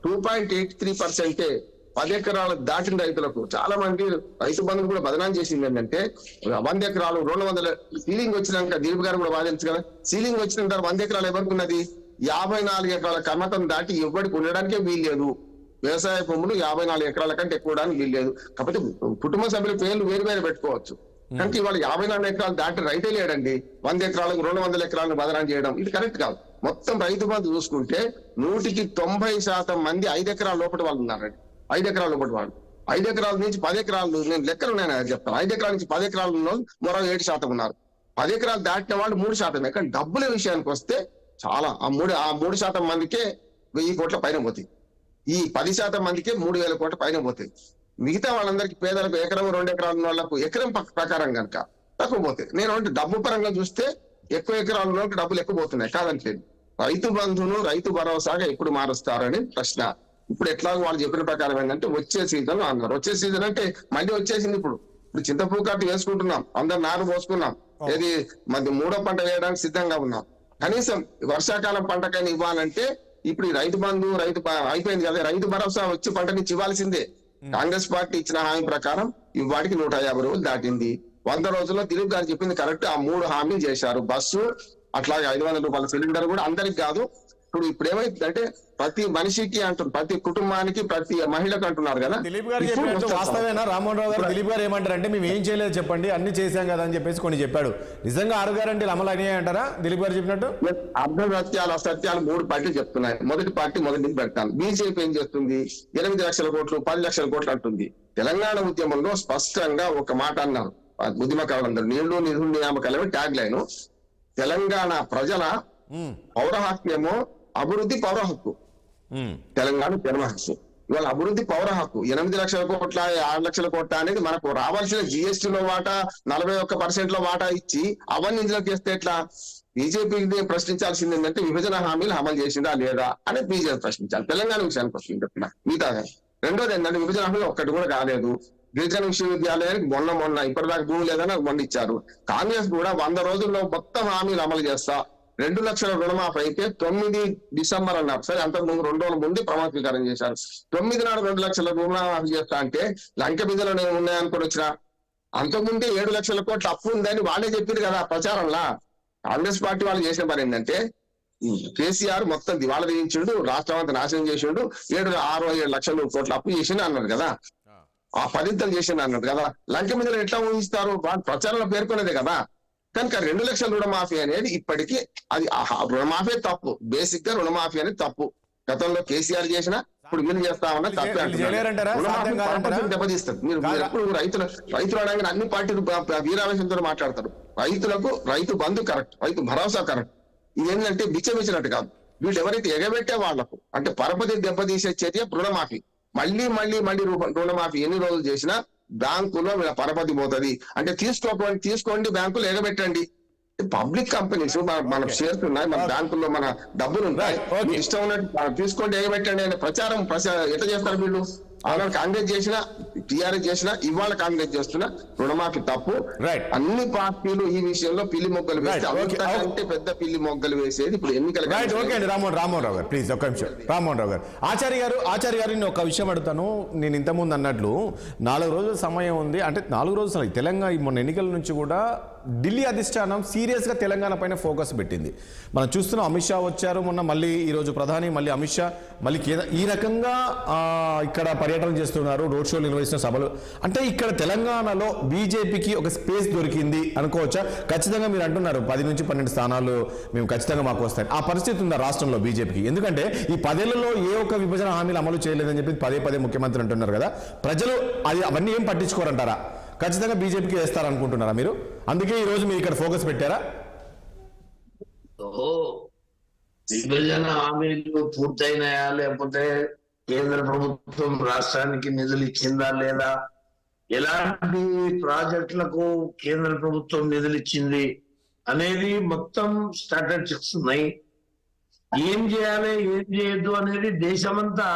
2.83% 10 ఎకరాలు దాటిన రైతులకు. చాలా మంది రైతు బంధువులు కూడా బదనాం చేసింది ఏంటంటే 100 ఎకరాలు 200 సీలింగ్ వచ్చినాక, దిలీప్ గారు కూడా వాదించు కదా, సీలింగ్ వచ్చిన తర్వాత 100 ఎకరాలు ఎవరికి ఉన్నది? 54 ఎకరాల కమ్మతం దాటి ఎవరికి ఉండడానికే వీల్లేదు. వ్యవసాయ భూములు 54 ఎకరాల కంటే ఎక్కువ వీల్లేదు. కాకపోతే కుటుంబ సభ్యుల పేర్లు వేరు వేరు పెట్టుకోవచ్చు. అంటే ఇవాళ 54 ఎకరాలు దాటి రైతే లేడండి. 100 ఎకరాలకు 200 ఎకరాలను బదనాం చేయడం ఇది కరెక్ట్ కాదు. మొత్తం రైతు బంధు చూసుకుంటే 100% మంది 5 ఎకరాల లోపల వాళ్ళు ఉన్నారండి. 5 ఎకరాల లోపల వాళ్ళు 5 ఎకరాల నుంచి 10 ఎకరాలు, నేను లెక్కలు నేను చెప్తాను. 5 ఎకరాల నుంచి 10 ఎకరాల మరో 7% ఉన్నారు. 10 ఎకరాలు దాటిన వాళ్ళు 3%. కానీ డబ్బుల విషయానికి వస్తే చాలా ఆ 3% మందికే 1000 కోట్ల పైన పోతాయి. ఈ 10% మందికే 3,000 కోట్ల పైన పోతాయి. మిగతా వాళ్ళందరికీ పేదలకు ఎకరం 2 ఎకరాల ఉన్న వాళ్ళకు ఎకరం ప్రకారం కనుక తక్కువ పోతాయి. నేను అంటే డబ్బు పరంగా చూస్తే ఎక్కువ ఎకరాల డబ్బులు ఎక్కువ పోతున్నాయి కాదంటలేదు. రైతు బంధును రైతు భరోసాగా ఎప్పుడు మారుస్తారని ప్రశ్న. ఇప్పుడు ఎట్లాగో వాళ్ళు చెప్పిన ప్రకారం ఏంటంటే వచ్చే సీజన్ అన్నారు. వచ్చే సీజన్ అంటే మళ్ళీ వచ్చేసింది. ఇప్పుడు చింతపూ కట్టు వేసుకుంటున్నాం, అందరు నారు పోసుకున్నాం, ఏది మరి 3వ పంట వేయడానికి సిద్ధంగా ఉన్నాం. కనీసం వర్షాకాలం పంటకైనా ఇవ్వాలంటే ఇప్పుడు ఈ రైతు బంధు అయిపోయింది కదా, రైతు భరోసా వచ్చి పంట నుంచి ఇవ్వాల్సిందే. కాంగ్రెస్ పార్టీ ఇచ్చిన హామీ ప్రకారం ఇవాటికి 150 రోజులు దాటింది. 100 రోజుల్లో దిలీప్ గారు చెప్పింది కరెక్ట్. ఆ 3 హామీలు చేశారు. బస్సు, అట్లాగే 500 రూపాయల సిలిండర్ కూడా అందరికి కాదు. ఇప్పుడు ఏమైందంటే ప్రతి మనిషికి అంటున్నారు, ప్రతి కుటుంబానికి, ప్రతి మహిళకు అంటున్నారు కదా. దిలీప్ గారు చెప్పినట్టు వాస్తవేనా రామ్మోహన్ రావు గారు? దిలీప్ గారు ఏమంటారంటే మేము ఏం చేయలేదు చెప్పండి, అన్ని చేశాం కదా అని చెప్పేసి కొన్ని చెప్పాడు. నిజంగా 6 గ్యారెంటీలు అమలు అయినాయి అంటారా దిలీప్ గారు చెప్పినట్టు? అర్ధసత్యాలు అసత్యాలు 3 పార్టీలు చెప్తున్నాయి. మొదటి పార్టీ మొదటి పెడతాను. బీజేపీ ఏం చేస్తుంది? 8 లక్షల కోట్లు 10 లక్షల కోట్లు అంటుంది. తెలంగాణ ఉద్యమంలో స్పష్టంగా ఒక మాట అన్నారు ఉద్యమకారులందరూ, నీళ్లు నిధులు నియామకాలమే ట్యాగ్ లైన్. తెలంగాణ ప్రజల పౌర హక్కు ఏమో అభివృద్ధి పౌర హక్కు, తెలంగాణ జన్మ హక్కు. ఇవాళ అభివృద్ధి పౌర హక్కు 8 లక్షల కోట్ల 6 లక్షల కోట్ల అనేది మనకు రావాల్సిన జిఎస్టీలో వాటా 41% వాటా ఇచ్చి అవన్నీ ఇందులో చేస్తే ఎట్లా? బీజేపీకి ప్రశ్నించాల్సింది ఏంటంటే విభజన హామీలు అమలు చేసిందా లేదా అని బీజేపీ ప్రశ్నించాలి. తెలంగాణ విషయానికి ప్రశ్నించుతున్నా మిగతా. రెండోది ఏంటంటే విభజన హామీలు ఒక్కటి కూడా కాలేదు. గిరిజన విశ్వవిద్యాలయానికి మొన్న ఇప్పటిదాకా భూమి లేదని మొన్న ఇచ్చారు. కాంగ్రెస్ కూడా 100 రోజుల్లో మొత్తం హామీలు అమలు చేస్తా, 2 లక్షల రుణమాఫీ అయితే 9 డిసెంబర్ అన్నారు. సరే, అంతకుముందు 2 రోజుల ముందు ప్రమాణ స్వీకారం చేశారు. 9 నాడు 2 లక్షల రుణమాఫీ చేస్తా అంటే లంక బిందెలో ఉన్నాయనుకుని వచ్చిన. అంతకుముందే 7 లక్షల కోట్ల అప్పు ఉందని వాళ్ళే చెప్పారు కదా ప్రచారంలా. కాంగ్రెస్ పార్టీ వాళ్ళు చేసిన పని ఏంటంటే కేసీఆర్ మొత్తం దివాళా తీయించిండు, రాష్ట్రం అంతా నాశనం చేసిండు, 67 లక్షల కోట్ల అప్పు చేసిండు అన్నారు కదా. ఆ ఫలితం చేసిండు అన్నాడు కదా. లంక మీద ఎట్లా ఊహిస్తారు? ప్రచారంలో పేర్కొనేదే కదా. కనుక 2 లక్షల రుణమాఫీ అనేది ఇప్పటికీ అది రుణమాఫీ తప్పు. బేసిక్ గా రుణమాఫీ అనేది తప్పు. గతంలో కేసీఆర్ చేసిన, ఇప్పుడు వీళ్ళు చేస్తా ఉన్నా తప్పే అంటున్నారు. దెబ్బతీస్తారు. మీరు ఎప్పుడు రైతులు అనగానే అన్ని పార్టీలు వీరావేశంతో మాట్లాడతారు. రైతులకు రైతు బంధు కరెక్ట్, రైతు భరోసా కరెక్ట్. ఇదేంటంటే బిచ్చమిచ్చినట్టు కాదు. వీళ్ళు ఎవరైతే ఎగబెట్టే వాళ్లకు అంటే పరపతి దెబ్బతీసే చర్య రుణమాఫీ. మళ్ళీ రుణమాఫీ ఎన్ని రోజులు చేసినా బ్యాంకులో వీళ్ళ పరపతి పోతుంది. అంటే తీసుకోండి బ్యాంకులు ఎగబెట్టండి. పబ్లిక్ కంపెనీస్ మన షేర్స్ ఉన్నాయి, మన బ్యాంకుల్లో మన డబ్బులు ఉంటాయి, ఇష్టం ఉన్నట్టు తీసుకోండి ఎగబెట్టండి అనే ప్రచారం ఎట్లా చేస్తారు వీళ్ళు? ఆనాడు కాంగ్రెస్ చేసినా టీఆర్ఎస్ చేసినా ఇవాళ కాంగ్రెస్ చేస్తున్నా రుణమాఫీ తప్పు. Right. అన్ని పార్టీలు ఈ విషయంలో పిల్లి మొగ్గలు వేస్తే Right. Okay. అంతకంటే పెద్ద పిల్లి మొగ్గలు వేసేది ఇప్పుడు ఎన్నికల రైట్, ఓకే అండి. రామ్మోహన్ రావు గారు ప్లీజ్ ఒక్క నిమిషం. రామ్మోహన్ రావు గారు, ఆచార్య గారు నేను ఒక విషయం అడుగుతాను. నేను ఇంతకుముందు అన్నట్లు 4 రోజుల సమయం ఉంది, అంటే 4 రోజులు తెలంగాణ మొన్న ఎన్నికల నుంచి కూడా ఢిల్లీ అధిష్టానం సీరియస్గా తెలంగాణ పైన ఫోకస్ పెట్టింది. మనం చూస్తున్నాం, అమిత్ షా వచ్చారు మొన్న, మళ్ళీ ఈరోజు ప్రధాని, మళ్ళీ అమిత్ షా, మళ్ళీ ఈ రకంగా ఇక్కడ పర్యటన చేస్తున్నారు, రోడ్ షోలు నిర్వహిస్తున్న సభలు. అంటే ఇక్కడ తెలంగాణలో బీజేపీకి ఒక స్పేస్ దొరికింది అనుకోవచ్చా? ఖచ్చితంగా మీరు అంటున్నారు 10 నుంచి 12 స్థానాలు మేము ఖచ్చితంగా మాకు వస్తాయి. ఆ పరిస్థితి ఉందా రాష్ట్రంలో బీజేపీకి? ఎందుకంటే ఈ 10 ఏళ్లలో ఏ ఒక్క విభజన హామీలు అమలు చేయలేదని చెప్పి పదే ముఖ్యమంత్రి అంటున్నారు కదా. ప్రజలు అవన్నీ ఏం పట్టించుకోరంటారా? ఖచ్చితంగా బీజేపీకి వేస్తారనుకుంటున్నారా మీరు? అందుకే ఈ రోజు మీరు ఇక్కడ ఫోకస్ పెట్టారా? విభజన హామీలు పూర్తయినాయా, లేకపోతే కేంద్ర ప్రభుత్వం రాష్ట్రానికి నిధులు ఇచ్చిందా లేదా, ఎలాంటి ప్రాజెక్టులకు కేంద్ర ప్రభుత్వం నిధులు ఇచ్చింది అనేది మొత్తం స్టాటిస్టిక్స్ ఉన్నాయి. ఏం చేయాలి, ఏం చేయొద్దు అనేది దేశమంతా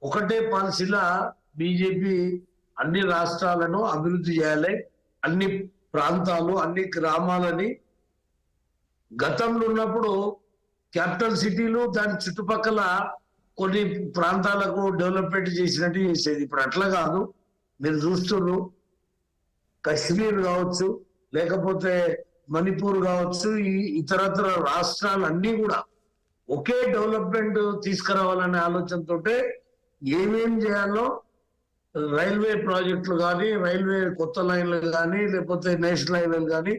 ఒకటే పాలసీలా బీజేపీ అన్ని రాష్ట్రాలను అభివృద్ధి చేయాలి, అన్ని ప్రాంతాలు, అన్ని గ్రామాలని. గతంలో ఉన్నప్పుడు క్యాపిటల్ సిటీలు దాని చుట్టుపక్కల కొన్ని ప్రాంతాలకు డెవలప్మెంట్ చేసినట్టు చేసేది. ఇప్పుడు అట్లా కాదు. మీరు చూస్తున్నారు, కశ్మీర్ కావచ్చు, లేకపోతే మణిపూర్ కావచ్చు, ఈ ఇతరత్ర రాష్ట్రాలన్నీ కూడా ఒకే డెవలప్మెంట్ తీసుకురావాలనే ఆలోచనతోటే ఏమేం చేయాలో రైల్వే ప్రాజెక్టులు కానీ, రైల్వే కొత్త లైన్లు కానీ, లేకపోతే నేషనల్ హైవేలు కానీ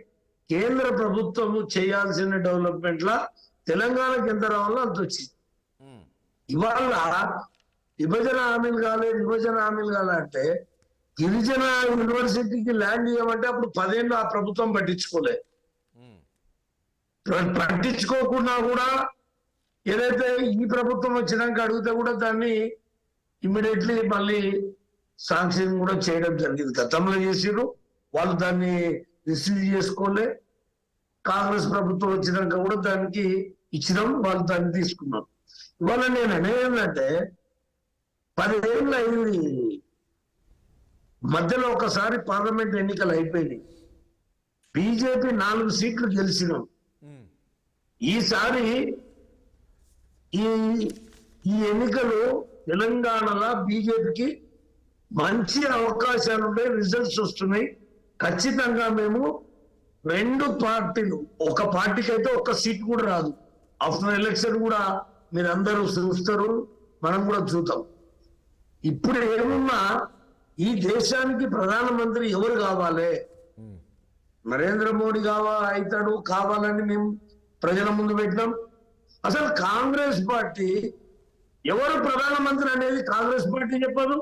కేంద్ర ప్రభుత్వం చేయాల్సిన డెవలప్మెంట్ లా తెలంగాణకి ఎంత రావాలో అంత వచ్చింది. ఇవాళ విభజన హామీలు కావాలంటే గిరిజన యూనివర్సిటీకి ల్యాండ్ ఇవ్వమంటే అప్పుడు 10 ఏళ్ళు ఆ ప్రభుత్వం పట్టించుకోలేదు. పట్టించుకోకుండా కూడా ఏదైతే ఈ ప్రభుత్వం వచ్చినాక అడిగితే కూడా దాన్ని ఇమ్మీడియట్లీ మళ్ళీ శాంక్షన్ కూడా చేయడం జరిగింది. గతంలో చేసిరు, వాళ్ళు దాన్ని రిసీవ్ చేసుకోలే. కాంగ్రెస్ ప్రభుత్వం వచ్చినాక కూడా దానికి ఇచ్చినాం, వాళ్ళు దాన్ని తీసుకున్నాం. ఇవాళ నేను అనేదంటే 10 ఏళ్ళు అయింది, మధ్యలో ఒకసారి పార్లమెంట్ ఎన్నికలు అయిపోయినాయి, బీజేపీ 4 సీట్లు గెలిచినాం. ఈసారి ఈ ఎన్నికలు తెలంగాణలో బీజేపీకి మంచి అవకాశాలు ఉండే రిజల్ట్స్ వస్తున్నాయి. ఖచ్చితంగా మేము 2 పార్టీలు, ఒక పార్టీకి అయితే 1 సీట్ కూడా రాదు. ఆఫ్టర్ ఎలక్షన్ కూడా మీరు అందరూ చూస్తారు, మనం కూడా చూద్దాం. ఇప్పుడు ఏమున్నా ఈ దేశానికి ప్రధానమంత్రి ఎవరు కావాలి? నరేంద్ర మోడీ కావాలని మేము ప్రజల ముందు పెట్టినాం. అసలు కాంగ్రెస్ పార్టీ ఎవరు ప్రధానమంత్రి అనేది కాంగ్రెస్ పార్టీ చెప్పదు,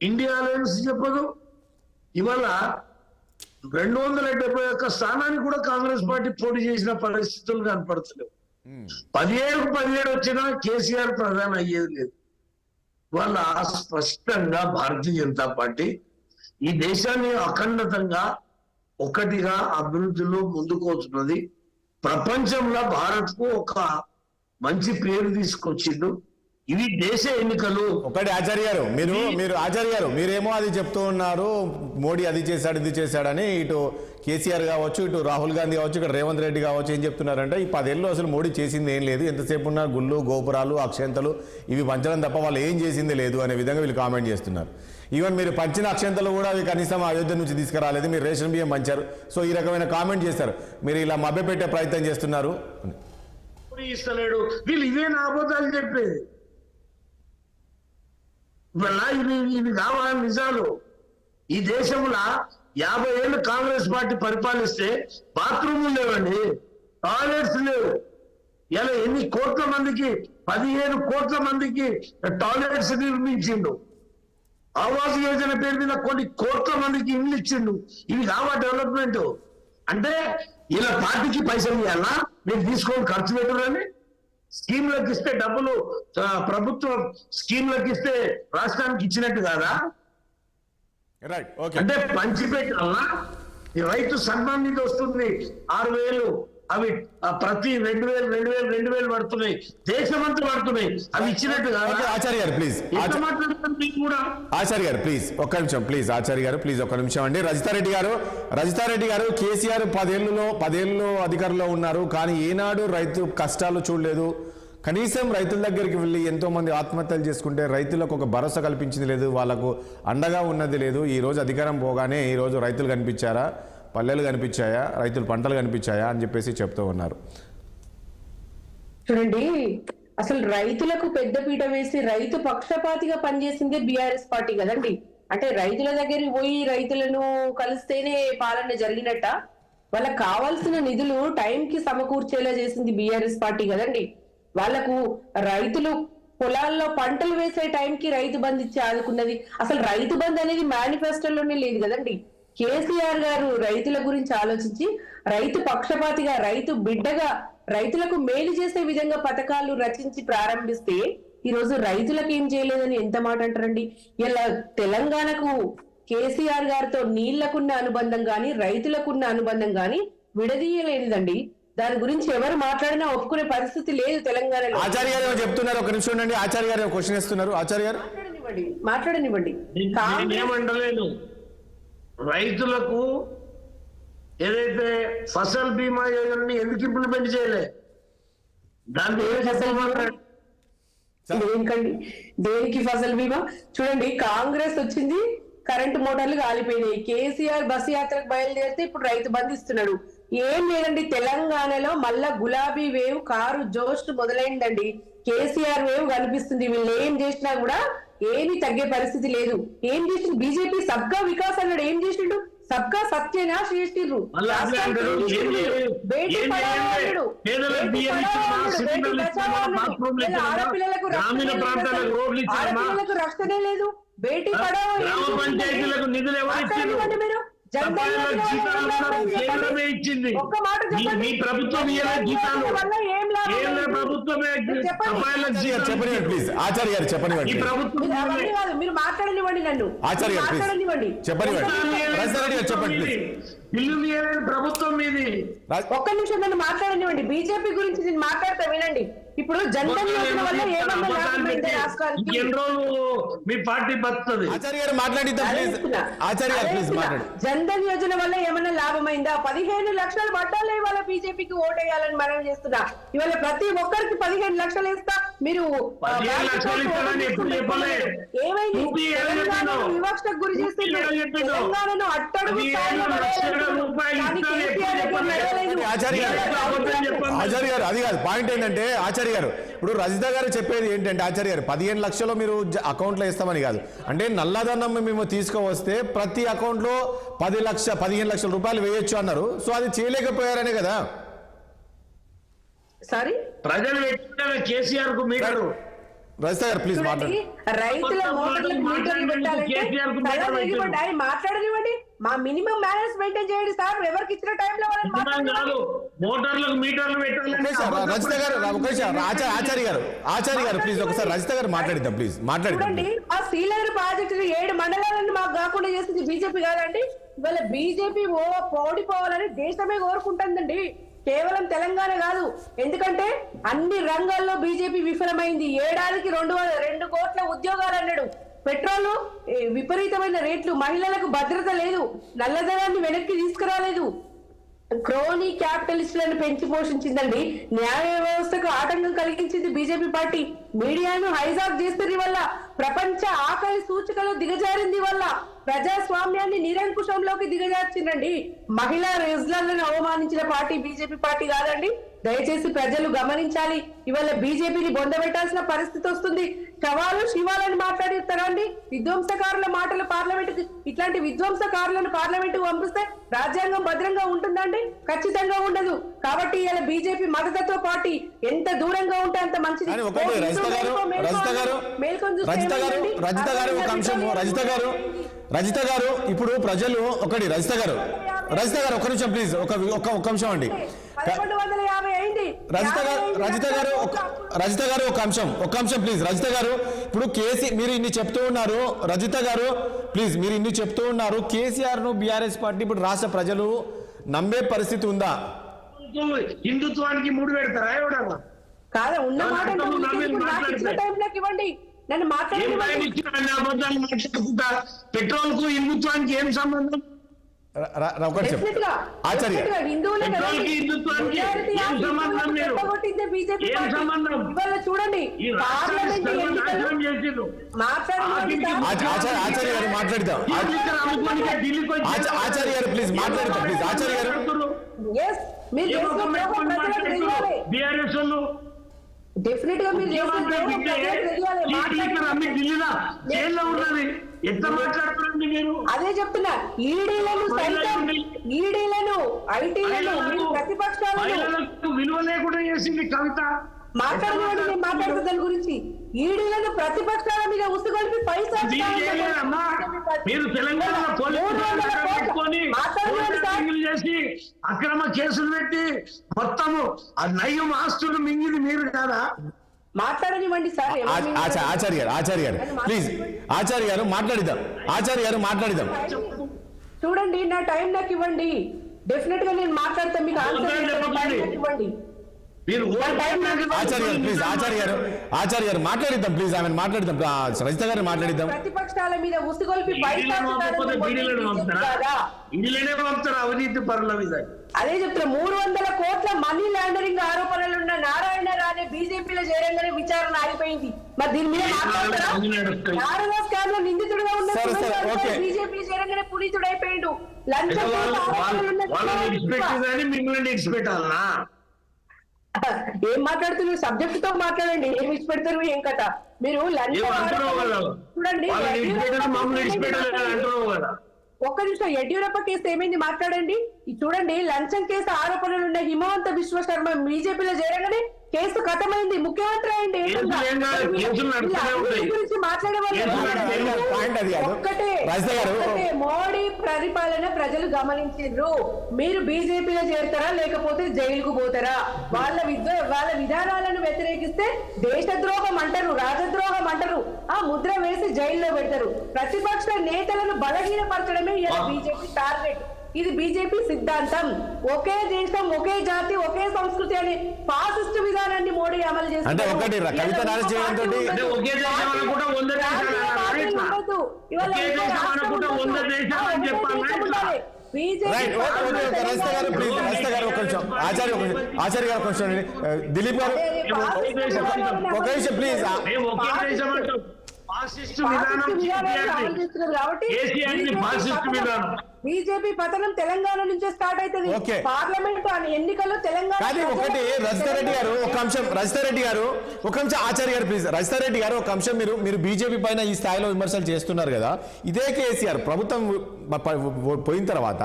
ఇండియా అలయన్స్ చెప్పదు. ఇవాళ 271 స్థానానికి కూడా కాంగ్రెస్ పార్టీ పోటీ చేసిన పరిస్థితులు కనపడుతున్నాయి. 17 వచ్చినా కేసీఆర్ ప్రధాని అయ్యేది లేదు. వాళ్ళ స్పష్టంగా భారతీయ జనతా పార్టీ ఈ దేశాన్ని అఖండతంగా ఒకటిగా అభివృద్ధిలో ముందుకు వస్తున్నది. ప్రపంచంలో భారత్ కు ఒక మంచి పేరు తీసుకొచ్చిండు. ఇవి దేశ ఎన్నికలు. ఒకటి ఆచార్య గారు మీరేమో అది చెప్తూ ఉన్నారు, మోడీ అది చేశాడు ఇది చేశాడని. ఇటు కేసీఆర్ కావచ్చు, ఇటు రాహుల్ గాంధీ కావచ్చు, ఇక్కడ రేవంత్ రెడ్డి కావచ్చు, ఏం చెప్తున్నారంటే ఈ 10 ఏళ్ళు అసలు మోడీ చేసింది ఏం లేదు, ఎంతసేపు ఉన్న గుళ్ళు గోపురాలు అక్షంతలు ఇవి పంచడం తప్ప వాళ్ళు ఏం చేసింది లేదు అనే విధంగా వీళ్ళు కామెంట్ చేస్తున్నారు. ఈవెన్ మీరు పంచిన అక్షంతలు కూడా అవి కనీసం అయోధ్య నుంచి తీసుకురాలేదు, మీరు రేషన్ బియ్యం పంచారు. సో ఈ రకమైన కామెంట్ చేస్తారు, మీరు ఇలా మభ్యపెట్టే ప్రయత్నం చేస్తున్నారు. ఇస్తలేడు వీళ్ళు, ఇవే నా అబద్ధాలు చెప్పేది. ఇవి కావాలి నిజాలు. ఈ దేశంలో 50 ఏళ్ళు కాంగ్రెస్ పార్టీ పరిపాలిస్తే బాత్రూమ్లు లేవండి, టాయిలెట్స్ లేవు. ఇలా ఎన్ని కోట్ల మందికి, 15 కోట్ల మందికి టాయిలెట్స్ నిర్మించిండు. ఆవాస్ యోజన పేరు మీద కొన్ని కోట్ల మందికి ఇల్లు ఇచ్చిండు. ఇవి కావా డెవలప్మెంట్ అంటే? ఇలా పార్టీకి పైసలు ఇవ్వాలా, మీరు తీసుకొని ఖర్చు పెట్టాలని? స్కీమ్లకు ఇస్తే డబ్బులు ప్రభుత్వం స్కీమ్లకు ఇస్తే రాష్ట్రానికి ఇచ్చినట్టు కాదా? అంటే పంచిపెట్టాలన్నా? ఈ రైతు సన్మాన్ నిధి వస్తుంది 6,000, అవి ప్రతి 2000 పడుతున్నాయి, దేశమంతా పడుతున్నాయి. అవి ఇచ్చినట్టు కాదా? ఓకే, ఆచార్య గారు ప్లీజ్. ఎంత మాట్లాడుతున్నారు మీరు కూడా? ఆచార్య గారు ప్లీజ్ ఒక్క నిమిషం, ప్లీజ్ ఆచార్య గారు ప్లీజ్ ఒక్క నిమిషం అండి. రజితారెడ్డి గారు కేసీఆర్ 10 ఏళ్ళు అధికారంలో ఉన్నారు, కానీ ఏనాడు రైతు కష్టాలు చూడలేదు. కనీసం రైతుల దగ్గరికి వెళ్ళి ఎంతో మంది ఆత్మహత్యలు చేసుకుంటే రైతులకు ఒక భరోసా కల్పించింది లేదు, వాళ్ళకు అండగా ఉన్నది లేదు. ఈ రోజు అధికారం పోగానే ఈ రోజు రైతులు కనిపించారా, పల్లెలు కనిపించాయా, రైతులు పంటలు కనిపించాయా అని చెప్పేసి చెప్తూ ఉన్నారు. చూడండి, అసలు రైతులకు పెద్దపీట వేసి రైతు పక్షపాతిగా పనిచేసిందే బీఆర్ఎస్ పార్టీ కదండి. అంటే రైతుల దగ్గరికి పోయి రైతులను కలిస్తేనే పాలన జరిగినట్ట, వాళ్ళకి కావాల్సిన నిధులు టైంకి సమకూర్చేలా చేసింది బీఆర్ఎస్ పార్టీ కదండి. వాళ్లకు రైతులు పొలాల్లో పంటలు వేసే టైంకి రైతు బంధు ఇచ్చి ఆదుకున్నది. అసలు రైతు బంధు అనేది మేనిఫెస్టోలోనే లేదు కదండి. కేసీఆర్ గారు రైతుల గురించి ఆలోచించి రైతు పక్షపాతిగా, రైతు బిడ్డగా, రైతులకు మేలు చేసే విధంగా పథకాలు రచించి ప్రారంభిస్తే ఈ రోజు రైతులకు ఏం చేయలేదని ఎంత మాట అంటారండి. ఇలా తెలంగాణకు కేసీఆర్ గారితో నీళ్లకున్న అనుబంధం గాని, రైతులకున్న అనుబంధం గాని విడదీయలేదండి. దాని గురించి ఎవరు మాట్లాడినా ఒప్పుకునే పరిస్థితి లేదు తెలంగాణలో. ఆచార్య గారు చెప్తున్నారు, ఒక నిమిషం ఉండండి. ఆచార్య గారు క్వశ్చన్ ఇస్తున్నారు. ఆచార్య గారు మాట్లాడనివ్వండి. ఏమంటలేను, రైతులకు ఏదైతే ఫసల్ బీమా యోజనని ఎందుకు ఇంప్లిమెంట్ చేయలే, దాన్ని దేనికండి, దేనికి ఫసల్ బీమా? చూడండి, కాంగ్రెస్ వచ్చింది, కరెంటు మోటార్లు కాలిపోయినాయి. కేసీఆర్ బస్సు యాత్రకు బయలుదేరితే ఇప్పుడు రైతు బంధు ఇస్తున్నాడు. ఏం లేదండి, తెలంగాణలో మళ్ళా గులాబీ వేవ్ కారు జోష్ మొదలైందండి. కేసీఆర్ వేవ్ కనిపిస్తుంది. వీళ్ళు ఏం చేసినా కూడా ఏమీ తగ్గే పరిస్థితి లేదు. ఏం చేసిండు బీజేపీ? సబ్కా వికాస్ అన్నాడు, ఏం చేసిండు? సబ్కా సత్యనాశ్ చేసిండ్రు. ఆడపిల్లలకు రక్షణ లేదు. బేటీ పడావో నిధులు ఎవరు మీరు ఒక్క మాట మీ ప్రభుత్వం చెప్పండి ప్లీజ్. ఆచార్య గారు చెప్పండి. మీరు మాట్లాడనివ్వండి, నన్ను ఆచార్య గారు మాట్లాడనివ్వండి. చెప్పండి. రజితారెడ్డి గారు చెప్పండి ప్లీజ్. ప్రభుత్వం మీది. ఒక్క నిమిషం నన్ను మాట్లాడనివ్వండి. బీజేపీ గురించి నేను మాట్లాడతా వినండి. ఇప్పుడు జన్ధన్ యోజన వల్ల ఏమన్నా రాష్ట్రానికి మీ పార్టీ బతుకుతుంది. ఆచార్య గారు మాట్లాడిద్దాం ప్లీజ్. ఆచార్య గారు ప్లీజ్ మాట్లాడండి. జన్ధన్ యోజన వల్ల ఏమన్నా లాభమైందా? 15 లక్షలు పడ్డాలే ఇవాళ బీజేపీకి ఓటేయాలని మనం చేస్తున్నా. ఇవాళ ప్రతి ఒక్కరికి 15 లక్షలు ఇస్తా. మీరు ఏమైంది? తెలంగాణను వివక్షకు గురి చేస్తే తెలంగాణను అట్టడుగు ఆచార్య గారు అది కాదు పాయింట్. ఏంటంటే ఆచార్య గారు ఇప్పుడు రజిత గారు చెప్పేది ఏంటంటే, ఆచార్య గారు 15 లక్షలు మీరు అకౌంట్లో ఇస్తామని కాదు, అంటే నల్లధనం మేము తీసుకువస్తే ప్రతి అకౌంట్లో 15 లక్షల రూపాయలు వేయొచ్చు అన్నారు. సో అది చేయలేకపోయారనే కదా. సారీ, ప్రజలు కేసీఆర్ కు మీటరు. రజిత గారు ప్లీజ్ మాట్లాడండి. రైతుల మోటార్లకు మీటర్లు పెట్టాలంటే మాట్లాడనివ్వండి. మా మినిమం మేనేజ్ మెయింటైన్ చేయండి సార్. ఎవరికి ఇచ్చిన టైంలో మోటార్లకు మీటర్లు పెట్టాలి. రజిత గారు ఆచార్య గారు ప్లీజ్ ఒకసారి రజిత గారు మాట్లాడిద్దాం ప్లీజ్. మాట్లాడండి. ఆ శ్రీనగర్ ప్రాజెక్టు 7 మండలాలను మాకు కాకుండా చేసింది బీజేపీ కాదండి. ఇవాళ బీజేపీ ఓడిపోవాలని దేశమే కోరుకుంటుందండి, కేవలం తెలంగాణ కాదు. ఎందుకంటే అన్ని రంగాల్లో బీజేపీ విఫలమైంది. ఏడాదికి 2 కోట్ల ఉద్యోగాలు అన్నాడు. పెట్రోల్ విపరీతమైన రేట్లు, మహిళలకు భద్రత లేదు, నల్లధనాన్ని వెనక్కి తీసుకురాలేదు, క్రోనీ క్యాపిటలిస్టులను పెంచి పోషించిందండి. న్యాయ వ్యవస్థకు ఆటంకం కలిగించింది బీజేపీ పార్టీ. మీడియాను హైజాక్ చేస్తుంది వల్ల, ప్రపంచ ఆకలి సూచికలు దిగజారింది వల్ల, ప్రజాస్వామ్యాన్ని నిరంకుశంలోకి దిగజార్చిందండి. మహిళా రెజ్లర్లను అవమానించిన పార్టీ బీజేపీ పార్టీ కాదండి. దయచేసి ప్రజలు గమనించాలి. ఇవాళ బీజేపీని బొందబెట్టాల్సిన పరిస్థితి వస్తుంది. శవాలు శివాలని మాట్లాడిస్తారా అండి? విధ్వంసకారుల మాటలు పార్లమెంట్, ఇట్లాంటి విధ్వంసకారులను పార్లమెంట్ పంపిస్తే రాజ్యాంగం భద్రంగా ఉంటుందండి? ఖచ్చితంగా ఉండదు. కాబట్టి ఇలా బీజేపీ మద్దతుతో పార్టీ ఎంత దూరంగా ఉంటే అంత మంచిది. రజిత గారు ఇప్పుడు ప్రజలు ఒకటి రజిత గారు ఒక నిమిషం ప్లీజ్, ఒక అంశం అండి. రజిత గారు ఒక అంశం ప్లీజ్. రజిత గారు ఇప్పుడు మీరు ఇన్ని చెప్తూ ఉన్నారు. రజిత గారు ప్లీజ్, మీరు ఇన్ని చెప్తూ ఉన్నారు. కేసీఆర్ ను బీఆర్ఎస్ పార్టీ ఇప్పుడు రాష్ట్ర ప్రజలు నమ్మే పరిస్థితి ఉందా? హిందుత్వానికి ముడి పెడతారా ఎవడన్నా? కాదా ఉన్న మాట అంటే అర్థం మీకు నమ్మి ఇప్పుడు నాకు ఇచ్చిన మాట్లాడితే. టైంలోకి ఇవ్వండి, నన్ను ఏం మాట్లాడనివ్వండి. భయం ఇచ్చినా అన్ని అబద్ధాలు మాట్లాడుకుంటా. పెట్రోల్ కు హిందుత్వానికి ఏం సంబంధం? ఒకటి చెప్పు Definitely గా, ఆచార్య definitely గా హిందువులే కదా. పెట్రోల్కి హిందుత్వానికి Majority ఏం of సంబంధం హిందువులకు లేదు. చెప్పగొట్టిందే BJP ఏం పార్టీ. సంబంధం? ఇవాళ చూడండి ఈ రాష్ట్రాన్ని పార్లమెంట్ ఎన్నికలు సర్వనాశనం చేసిండ్రు. మాట్లాడండి ఆచార్య గారు మాట్లాడదాం. ఇక్కడ అమ్ముకోనికే ఢిల్లీకి వచ్చి ఆచార్య గారు ప్లీజ్ మాట్లాడదాం ప్లీజ్. ఆచార్య గారు Yes, మీరు ఏం చేసిన ఒక ద్రోహం ప్రజలకు తెలియాలి. బీఆర్ఎస్ వాళ్ళు డెఫినెట్ గా మీరు చేసిన ముఖ్యమంత్రి ద్రోహం బిడ్డే ప్రజలకు తెలియాలి. స్పీకర్ అమ్మి ఢిల్లీలో జైల్లో ఉన్నది. ఎంత మాట్లాడుతున్నారండి మీరు? అదే చెప్తున్నా, ఈడీలను సైతం, ఈడీలను, ఐటీలను, మీరు ప్రతిపక్షాలను మహిళలకు విలువ లేకుండా చేసింది కవిత. మాట్లాడనివ్వండి, నేను మాట్లాడుతున్న దాని గురించి. ఈడీలను ప్రతిపక్షాల మీద ఉసుగొల్పి పైసా మీరు చేయలేదమ్మా. మీరు తెలంగాణ పోలీసులు పెట్టుకొని పోలీసులు చేసి అక్రమ కేసులు పెట్టి మొత్తము ఆ నయ్యం ఆస్తులు మింగింది మీరు కాదా? మాట్లాడనివ్వండి సార్. ఆచార్య గారు ప్లీజ్. ఆచార్య గారు మాట్లాడిద్దాం. ఆచార్య గారు మాట్లాడిద్దాం. చూడండి, నా టైం నాకు ఇవ్వండి. డెఫినెట్ గా నేను మాట్లాడతాను, మీకు ఆన్సర్ ఇవ్వండి. మీరు ఆచార్య గారు ప్లీజ్. ఆచార్య గారు మాట్లాడిద్దాం ప్లీజ్. ఆమె మాట్లాడిద్దాం. రజిత గారు మాట్లాడిద్దాం. ప్రతిపక్షాల మీద ఉసుగొల్పి ఇండిలోనే పంపుతారు అవినీతి పరుల మీద. అదే చెప్తున్నా, 300 కోట్ల మనీ లాండరింగ్ ఆరోపణలున్న నారాయణ రాణే బీజేపీలో చేరంగానే విచారణ ఆగిపోయింది. మరి దీని మీద మాట్లాడతారా? నారాయణ స్కామ్ లో నిందితుడుగా ఉన్న బీజేపీ చేరంగానే పునీతుడైపోయిండు. లంచం వాళ్ళని ఇడిచిపెట్టిందని మిమ్మల్ని ఇడిచిపెట్టాలనా? ఏం మాట్లాడుతున్నారు? సబ్జెక్ట్ తో మాట్లాడండి. ఏం ఇచ్చిపెడతారు, ఏం కథ? మీరు చూడండి, ఒక్క నిమిషం. యడ్యూరప్ప కేసు ఏమైంది మాట్లాడండి. చూడండి, లంచం కేసు ఆరోపణలు ఉన్న హిమవంత విశ్వ శర్మ బీజేపీలో చేరగానే కేసు ఖతమైంది, ముఖ్యమంత్రి అయింది. గురించి ఒక్కటే, మోడీ పరిపాలన ప్రజలు గమనించారు. మీరు బీజేపీలో చేరుతారా లేకపోతే జైలుకు పోతారా? వాళ్ళ విధానాలను వ్యతిరేకిస్తే దేశద్రోహం అంటారు, రాజద్రోహం అంటారు, ఆ ముద్ర వేసి జైల్లో పెడతారు. ప్రతిపక్ష నేతలను బలహీనపరచడమే ఇలా బీజేపీ టార్గెట్. ఇది బీజేపీ సిద్ధాంతం. ఒకే దేశం, ఒకే జాతి, ఒకే సంస్కృతి అనే ఫాసిస్ట్ విధానాన్ని మోడీ అమలు చేస్తారు. ఆచార్య గారు కొంచెం దిలీప్ గారు ఒక నిమిషం ప్లీజ్. బీజేపీ పతనం తెలంగాణ నుంచే స్టార్ట్ అవుతుంది. పార్లమెంట్ ఎన్నికలు తెలంగాణ. ఒకటి రజితారెడ్డి గారు ఒక అంశం. ఒక అంశం ఆచార్య గారు ప్లీజ్. రజితారెడ్డి గారు ఒక అంశం. మీరు బీజేపీ పైన ఈ స్థాయిలో విమర్శలు చేస్తున్నారు కదా. ఇదే కేసీఆర్ ప్రభుత్వం పోయిన తర్వాత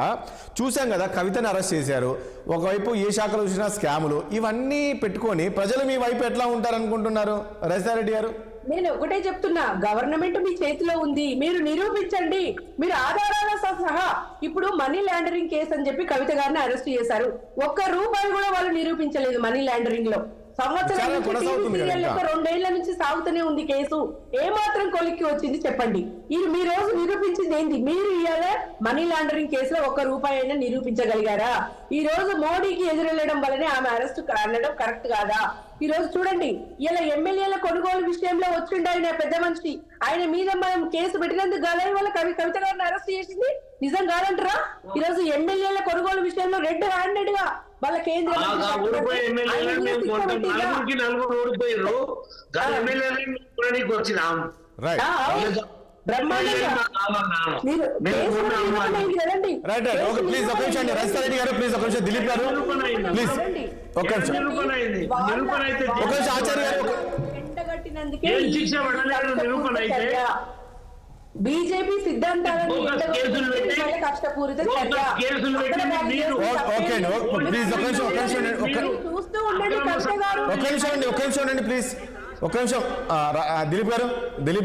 చూసాం కదా, కవితను అరెస్ట్ చేశారు. ఒకవైపు ఏ శాఖలో చూసినా స్కాములు, ఇవన్నీ పెట్టుకొని ప్రజలు మీ వైపు ఎట్లా ఉంటారనుకుంటున్నారు రజితారెడ్డి గారు? నేను ఒకటే చెప్తున్నా, గవర్నమెంట్ మీ చేతిలో ఉంది, మీరు నిరూపించండి. మీరు ఆధారాలతో సహా. ఇప్పుడు మనీ లాండరింగ్ కేసు అని చెప్పి కవిత గారిని అరెస్ట్ చేశారు. ₹1 కూడా వాళ్ళు నిరూపించలేదు మనీ లాండరింగ్ లో. సంవత్సరం నుంచి 2 ఏళ్ల నుంచి సాగుతూనే ఉంది కేసు. ఏమాత్రం కొలిక్కి వచ్చింది చెప్పండి. ఇది మీ రోజు నిరూపించింది ఏంది? మీరు ఇవాళ మనీ లాండరింగ్ కేసులో ₹1 అయినా నిరూపించగలిగారా? ఈ రోజు మోడీకి ఎదురెళ్లడం వల్లనే ఆమె అరెస్ట్ అనడం కరెక్ట్ కాదా? ఈ రోజు చూడండి, ఇలా ఎమ్మెల్యేల కొనుగోలు విషయంలో వచ్చిండు ఆయన పెద్ద మనిషి. ఆయన మీద మనం కేసు పెట్టినందుకు గాలై వల్ల కవిత గారిని అరెస్ట్ చేసింది నిజం కాదంటారా? ఈ రోజు ఎమ్మెల్యేల కొనుగోలు విషయంలో రెడ్ హ్యాండెడ్ గా వాళ్ళ కేంద్ర దిలీప్ గారు ప్లీజ్ ఒక నిమిషం. ఆచార్య గారు బీజేపీ సిద్ధాంతాలను కష్టపూరిత చూస్తూ ఉండండి. ఒక నిమిషం అండి ప్లీజ్. ఒక నిమిషం. దిలీప్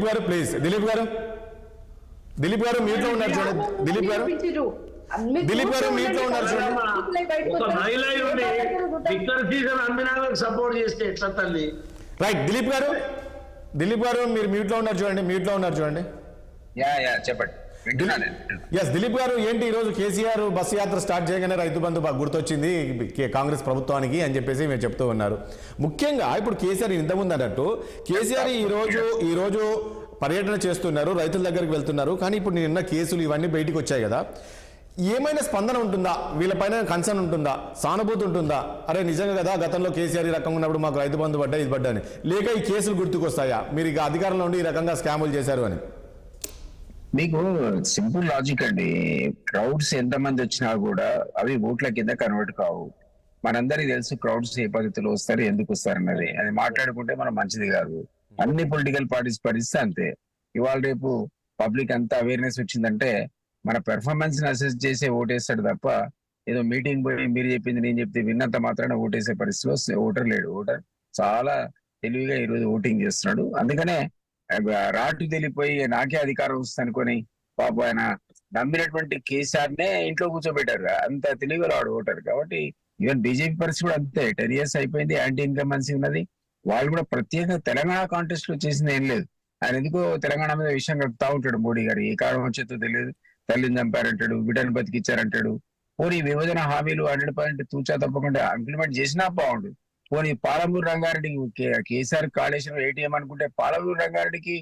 గారు ప్లీజ్. దిలీప్ గారు మీట్లో ఉన్నారు చూడండి. దిలీప్ గారు మీట్లో ఉన్నారు చూడండి. సపోర్ట్ చేస్తే ఎట్లా తల్లి? రైట్. దిలీప్ గారు మీరు మీట్లో ఉన్నారు చూడండి. చెప్పండి. ఎస్ దిలీప్ గారు, ఏంటి ఈరోజు కేసీఆర్ బస్సు యాత్ర స్టార్ట్ చేయగానే రైతు బంధు బాగా గుర్తొచ్చింది కాంగ్రెస్ ప్రభుత్వానికి అని చెప్పేసి మేము చెప్తూ ఉన్నారు. ముఖ్యంగా ఇప్పుడు కేసీఆర్ ఇంతకుముందు అన్నట్టు కేసీఆర్ ఈ రోజు పర్యటన చేస్తున్నారు, రైతుల దగ్గరికి వెళ్తున్నారు. కానీ ఇప్పుడు నిన్న కేసులు ఇవన్నీ బయటికి వచ్చాయి కదా, ఏమైనా స్పందన ఉంటుందా? వీళ్ళపైన కన్సర్న్ ఉంటుందా? సానుభూతి ఉంటుందా? అరే నిజంగా కదా గతంలో కేసీఆర్ ఈ రకంగా ఉన్నప్పుడు మాకు రైతు బంధు పడ్డా ఇది పడ్డా అని, లేక ఈ కేసులు గుర్తుకొస్తాయా మీరు ఇక అధికారంలో ఉండి ఈ రకంగా స్కాములు చేశారు అని? మీకు సింపుల్ లాజిక్ అండి. క్రౌడ్స్ ఎంతమంది వచ్చినా కూడా అవి ఓట్ల కింద కన్వర్ట్ కావు. మనందరికీ తెలుసు క్రౌడ్స్ ఏ పద్ధతిలో వస్తారు, ఎందుకు వస్తారు అన్నది. అది మాట్లాడుకుంటే మనం మంచిది కాదు. అన్ని పొలిటికల్ పార్టీస్ పరిస్థితి అంతే. ఇవాళ రేపు పబ్లిక్ అంతా అవేర్నెస్ వచ్చిందంటే మన పెర్ఫార్మెన్స్ ని అసెస్ చేసే ఓటేస్తాడు తప్ప ఏదో మీటింగ్ పోయి మీరు చెప్పింది నేను చెప్తే విన్నంత మాత్రాన ఓటేసే పరిస్థితిలో ఓటర్ లేడు. ఓటర్ చాలా తెలివిగా ఈరోజు ఓటింగ్ చేస్తున్నాడు. అందుకనే రాటు తెలిపోయి నాకే అధికారం వస్తుంది అనుకొని పాప ఆయన నమ్మినటువంటి కేసీఆర్ నే ఇంట్లో కూర్చోబెట్టారు. అంత తెలివిగా వాడు ఓటర్. కాబట్టి ఈవెన్ బీజేపీ పరిస్థితి కూడా అంతే. 10 years అయిపోయింది, యాంటీ ఇన్కమెన్సీ ఉన్నది. వాళ్ళు కూడా ప్రత్యేక తెలంగాణ కాంటెస్ట్ లో చేసింది ఏం లేదు. ఆయన ఎందుకో తెలంగాణ మీద విషయం కలుపుతా ఉంటాడు మోడీ గారు. ఏ కారణం వచ్చేదో తెలియదు. తల్లిని చంపారంటాడు, బిడ్డను బతికిచ్చారంటాడు. పోనీ విభజన హామీలు 100% తూచా తప్పకుండా ఇంప్లిమెంట్ చేసినా బాగుండు. పోనీ పాలమూరు రంగారెడ్డికి కేసీఆర్ కాళేశ్వరం ఏటీఎం అనుకుంటే పాలమూరు రంగారెడ్డికి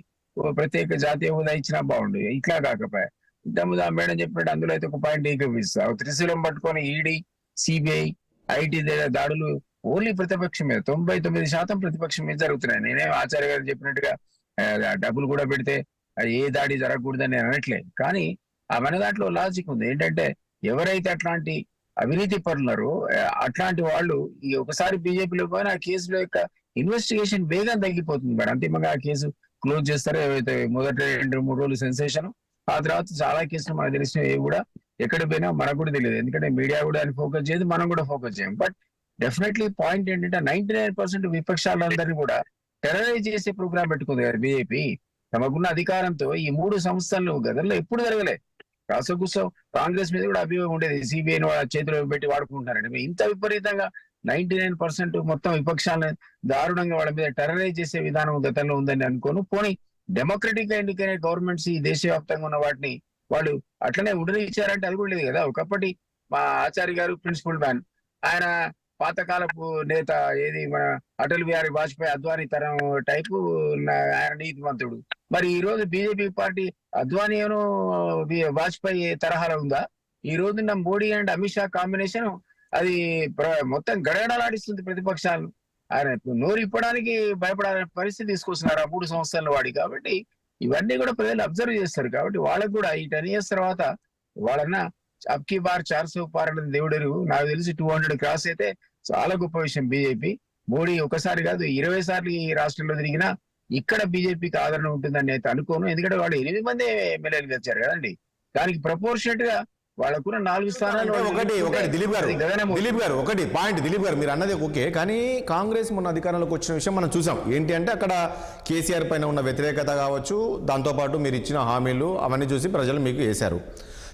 ప్రత్యేక జాతీయ హోదా ఇచ్చినా బాగుండు. ఇట్లా కాకపోయా ఇంతకుముందు ఆ మేడం చెప్పినట్టు అందులో అయితే ఒక పాయింట్ ఏకీపిస్తా. త్రిశూలం పట్టుకొని ఈడీ, సిబిఐ, ఐటీ దాడులు ఓన్లీ ప్రతిపక్షం మీద 99% ప్రతిపక్షం మీద జరుగుతున్నాయి. నేనేం ఆచార్య గారు చెప్పినట్టుగా డబ్బులు కూడా పెడితే ఏ దాడి జరగకూడదని నేను అనట్లే. కానీ మన దాంట్లో లాజిక్ ఉంది. ఏంటంటే ఎవరైతే అట్లాంటి అవినీతి పరులున్నారో అట్లాంటి వాళ్ళు ఈ ఒకసారి బీజేపీలో పోయినా ఆ కేసుల యొక్క ఇన్వెస్టిగేషన్ వేగం తగ్గిపోతుంది మేడం. అంతిమంగా ఆ కేసు క్లోజ్ చేస్తారో. ఏవైతే మొదటి 2-3 రోజులు సెన్సేషన్, ఆ తర్వాత చాలా కేసులు మనకు తెలిసినవి కూడా ఎక్కడ పోయినా మనకు కూడా తెలియదు. ఎందుకంటే మీడియా కూడా అని ఫోకస్ చేయదు, మనం కూడా ఫోకస్ చేయం. బట్ డెఫినెట్లీ పాయింట్ ఏంటంటే 99% విపక్షాలందరినీ కూడా టెర్రరైజ్ చేసే ప్రోగ్రామ్ పెట్టుకుంది కదా బీజేపీ. తమకున్న అధికారంతో ఈ 3 సంస్థలను గతంలో ఎప్పుడు జరగలే. రాసగుసం కాంగ్రెస్ మీద కూడా అభియోగం ఉండేది, సిబిఐని చేతిలో పెట్టి వాడుకుంటున్నారండి. ఇంత విపరీతంగా 99% మొత్తం విపక్షాలను దారుణంగా వాళ్ళ మీద టెర్రరైజ్ చేసే విధానం గతంలో ఉందని అనుకోను. పోనీ డెమోక్రటిక్ గా ఎన్నికైన గవర్నమెంట్స్ ఈ దేశవ్యాప్తంగా ఉన్న వాటిని వాళ్ళు అట్లనే ఉండనిచ్చారంటే అది కూడా లేదు కదా. ఒకప్పటి మా ఆచార్య గారు ప్రిన్సిపల్ మ్యాన్, ఆయన పాతకాలపు నేత, ఏది మన అటల్ బిహారీ వాజ్పేయి అద్వానీ తరం టైపు ఆయన నీతిమంతుడు. మరి ఈ రోజు బీజేపీ పార్టీ అద్వానీ ఏమో వాజ్పేయి తరహాలో ఉందా? ఈ రోజున్న మోడీ అండ్ అమిత్ షా కాంబినేషన్ అది మొత్తం గడగడలాడిస్తుంది ప్రతిపక్షాలను. ఆయన నోరు ఇప్పడానికి భయపడాలనే పరిస్థితి తీసుకొస్తున్నారు ఆ 3 సంవత్సరాల వాడి. కాబట్టి ఇవన్నీ కూడా ప్రజలు అబ్జర్వ్ చేస్తారు. కాబట్టి వాళ్ళకు కూడా ఈ 10 years తర్వాత వాళ్ళన్నా అబ్కి బార్ 400 పార్ అనేది దేవుడెరు. నాకు తెలిసి 200 క్రాస్ అయితే చాలా గొప్ప విషయం. బీజేపీ మోడీ ఒకసారి కాదు 20 సార్లు ఈ రాష్ట్రంలో తిరిగినా ఇక్కడ బీజేపీకి ఆదరణ ఉంటుందని అయితే అనుకోను. ఎందుకంటే వాళ్ళు 8 మంది ఎమ్మెల్యేలు గెలిచారు కదండి. దానికి ప్రపోర్షనేట్ గా వాళ్ళకున్న 4 స్థానాలు ఒకటి దిలీప్ గారు ఒకటి పాయింట్. దిలీప్ గారు మీరు అన్నది ఓకే, కానీ కాంగ్రెస్ మొన్న అధికారంలోకి వచ్చిన విషయం మనం చూసాం. ఏంటి అంటే అక్కడ కేసీఆర్ పైన ఉన్న వ్యతిరేకత కావచ్చు, దాంతోపాటు మీరు ఇచ్చిన హామీలు అవన్నీ చూసి ప్రజలు మీకు వేశారు.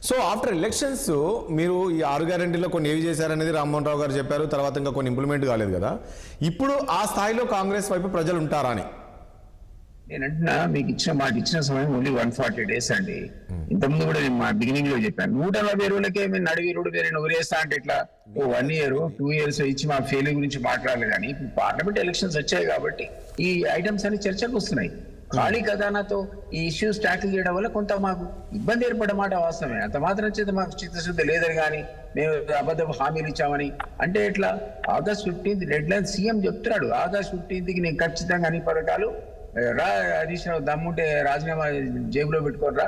సో ఆఫ్టర్ ఎలక్షన్స్ మీరు ఈ 6 గ్యారెంటీలో కొన్ని ఏవి చేశారనేది రామ్మోహన్ రావు గారు చెప్పారు. తర్వాత ఇంకా కొన్ని ఇంప్లిమెంట్ కాలేదు కదా. ఇప్పుడు ఆ స్థాయిలో కాంగ్రెస్ వైపు ప్రజలు ఉంటారా అని నేనంటున్నా. మీకు మాకు ఇచ్చిన సమయం ఓన్లీ 140 days అండి. ఇంతకుముందు కూడా నేను మా బిగినింగ్ లో చెప్పాను 140 రోజులకే మేము నడివి రోడ్డు పేరు ఊరేస్తా అంటే ఇట్లా 1 year 2 years ఇచ్చి మా ఫెయిల్యూర్ గురించి మాట్లాడలేదు. కానీ ఇప్పుడు పార్లమెంట్ ఎలక్షన్స్ వచ్చాయి కాబట్టి ఈ ఐటమ్స్ అన్ని చర్చకు వస్తున్నాయి. ఖాళీ ఖజానాతో ఈ ఇష్యూస్ ట్యాకిల్ చేయడం వల్ల కొంత మాకు ఇబ్బంది ఏర్పడమాట వాస్తవమే. అంత మాత్రం చేత మాకు చిత్తశుద్ధి లేదని కానీ మేము అబద్ధ హామీలు ఇచ్చామని అంటే ఇట్లా August 15th dead line CM చెప్తున్నాడు. August 15th నేను ఖచ్చితంగా అన్ని పథకాలు రా హరీష్ రావు దమ్ముంటే రాజీనామా జేబులో పెట్టుకోరా,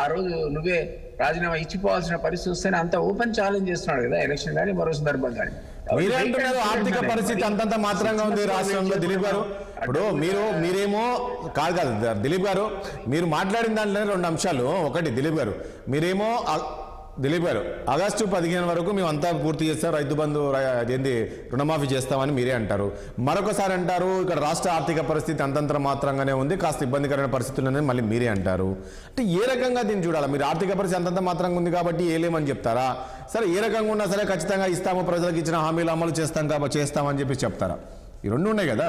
ఆ రోజు నువ్వే రాజీనామా ఇచ్చిపోవాల్సిన పరిస్థితి వస్తేనే అంత ఓపెన్ ఛాలెంజ్ చేస్తున్నాడు కదా ఎలక్షన్ కానీ మరో సందర్భం కానీ. ఆర్థిక పరిస్థితి అంతంత మాత్రంగా ఉంది రాష్ట్రంలో. దిలీప్ గారు ఇప్పుడు మీరేమో కాదు దిలీప్ గారు మీరు మాట్లాడిన దాంట్లో 2 అంశాలు. ఒకటి దిలీప్ గారు మీరేమో ఆగస్టు 15 వరకు మేము అంతా పూర్తి చేస్తాం, రైతు బంధు అదేంటి రుణమాఫీ చేస్తామని మీరే అంటారు. మరొకసారి అంటారు ఇక్కడ రాష్ట్ర ఆర్థిక పరిస్థితి అంతంత మాత్రంగానే ఉంది, కాస్త ఇబ్బందికరమైన పరిస్థితులు మళ్ళీ మీరే అంటారు. అంటే ఏ రకంగా దీన్ని చూడాలి? మీరు ఆర్థిక పరిస్థితి అంతంత మాత్రంగా ఉంది కాబట్టి ఏలేమని చెప్తారా? సరే ఏ రకంగా ఉన్నా సరే ఖచ్చితంగా ఇస్తాము, ప్రజలకు ఇచ్చిన హామీలు అమలు చేస్తామని చెప్పి చెప్తారా? ఈ 2 ఉన్నాయి కదా.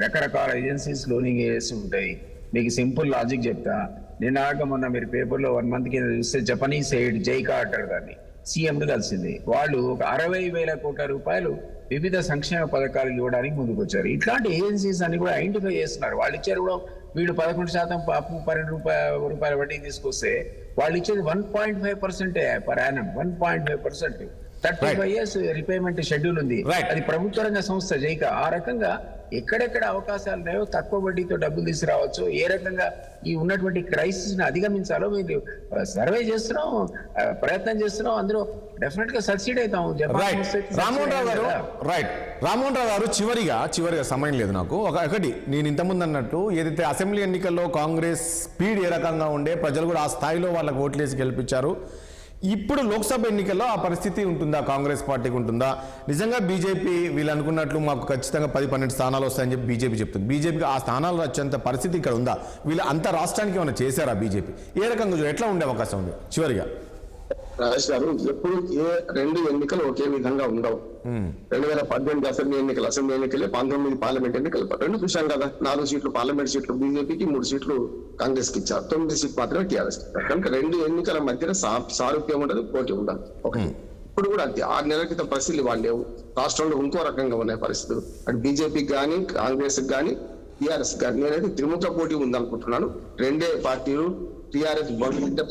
రకరకాల ఏజెన్సీస్ లోనింగ్ చేసి ఉంటాయి. మీకు సింపుల్ లాజిక్ చెప్తా. నిన్న మొన్న మీరు పేపర్లో 1 month కింద చూస్తే జపనీస్ ఎయిడ్ జైకా అంటారు దాన్ని, సీఎం కలిసింది. వాళ్ళు ఒక 60,000 కోట్ల రూపాయలు వివిధ సంక్షేమ పథకాలు ఇవ్వడానికి ముందుకు వచ్చారు. ఇట్లాంటి ఏజెన్సీస్ అన్ని కూడా ఐడెంటిఫై చేస్తున్నారు. వాళ్ళు ఇచ్చారు కూడా, వీళ్ళు 11% అప్పు 12 రూపాయల వడ్డీ తీసుకొస్తే వాళ్ళు ఇచ్చేది 1.5% per annum, 1.5%. 35 years repayment schedule ఉంది. అది ప్రభుత్వ రంగ సంస్థ జైకా. ఆ రకంగా ఎక్కడెక్కడ అవకాశాలు ఉన్నాయో తక్కువ వడ్డీతో డబ్బులు తీసుకురావచ్చు, ఏ రకంగా ఈ ఉన్నటువంటి క్రైసిస్ ని అధిగమించాలో మీరు సర్వే చేస్తున్నాం, ప్రయత్నం చేస్తున్నాం. అందులో డెఫినెట్ గా సక్సీడ్ అవుతాం. రామ్మోహన్ రావు గారు చివరిగా సమయం లేదు నాకు. ఒకటి నేను ఇంతకుముందు అన్నట్టు, ఏదైతే అసెంబ్లీ ఎన్నికల్లో కాంగ్రెస్ స్పీడ్ ఏ రకంగా ఉండే, ప్రజలు కూడా ఆ స్థాయిలో వాళ్ళకు ఓట్లేసి గెలిపించారు. ఇప్పుడు లోక్సభ ఎన్నికల్లో ఆ పరిస్థితి ఉంటుందా? కాంగ్రెస్ పార్టీకి ఉంటుందా? నిజంగా బీజేపీ వీళ్ళు అనుకున్నట్లు మాకు ఖచ్చితంగా 10-12 స్థానాలు వస్తాయని చెప్పి బీజేపీ చెప్తుంది. బీజేపీకి ఆ స్థానాలు వచ్చేంత పరిస్థితి ఇక్కడ ఉందా? వీళ్ళు అంత రాష్ట్రానికి ఏమైనా చేశారా బీజేపీ? ఏ రకంగా ఎట్లా ఉండే అవకాశం ఉంది? చివరిగా రాజేష్ గారు, ఎప్పుడు ఏ 2 ఎన్నికలు ఒకే విధంగా ఉండవు. 2018 అసెంబ్లీ ఎన్నికలు 19 పార్లమెంట్ ఎన్నికలు 2 చూశాం కదా. 4 సీట్లు పార్లమెంట్ సీట్లు బీజేపీకి, 3 సీట్లు కాంగ్రెస్ కి ఇచ్చారు. 9 సీట్లు మాత్రమే టీఆర్ఎస్ ఇచ్చారు. కనుక 2 ఎన్నికల మధ్యన సారూప్యం ఉండదు, పోటీ ఉండదు. ఒకటి ఇప్పుడు కూడా అంతే. 6 నెలల క్రితం పరిస్థితులు వాళ్ళు లేవు. రాష్ట్రంలో ఇంకో రకంగా ఉన్నాయి పరిస్థితులు. అటు బీజేపీకి కానీ, కాంగ్రెస్ కానీ, టీఆర్ఎస్ కానీ. నేనైతే త్రిముఖ పోటీ ఉందనుకుంటున్నాను. 2 పార్టీలు టీఆర్ఎస్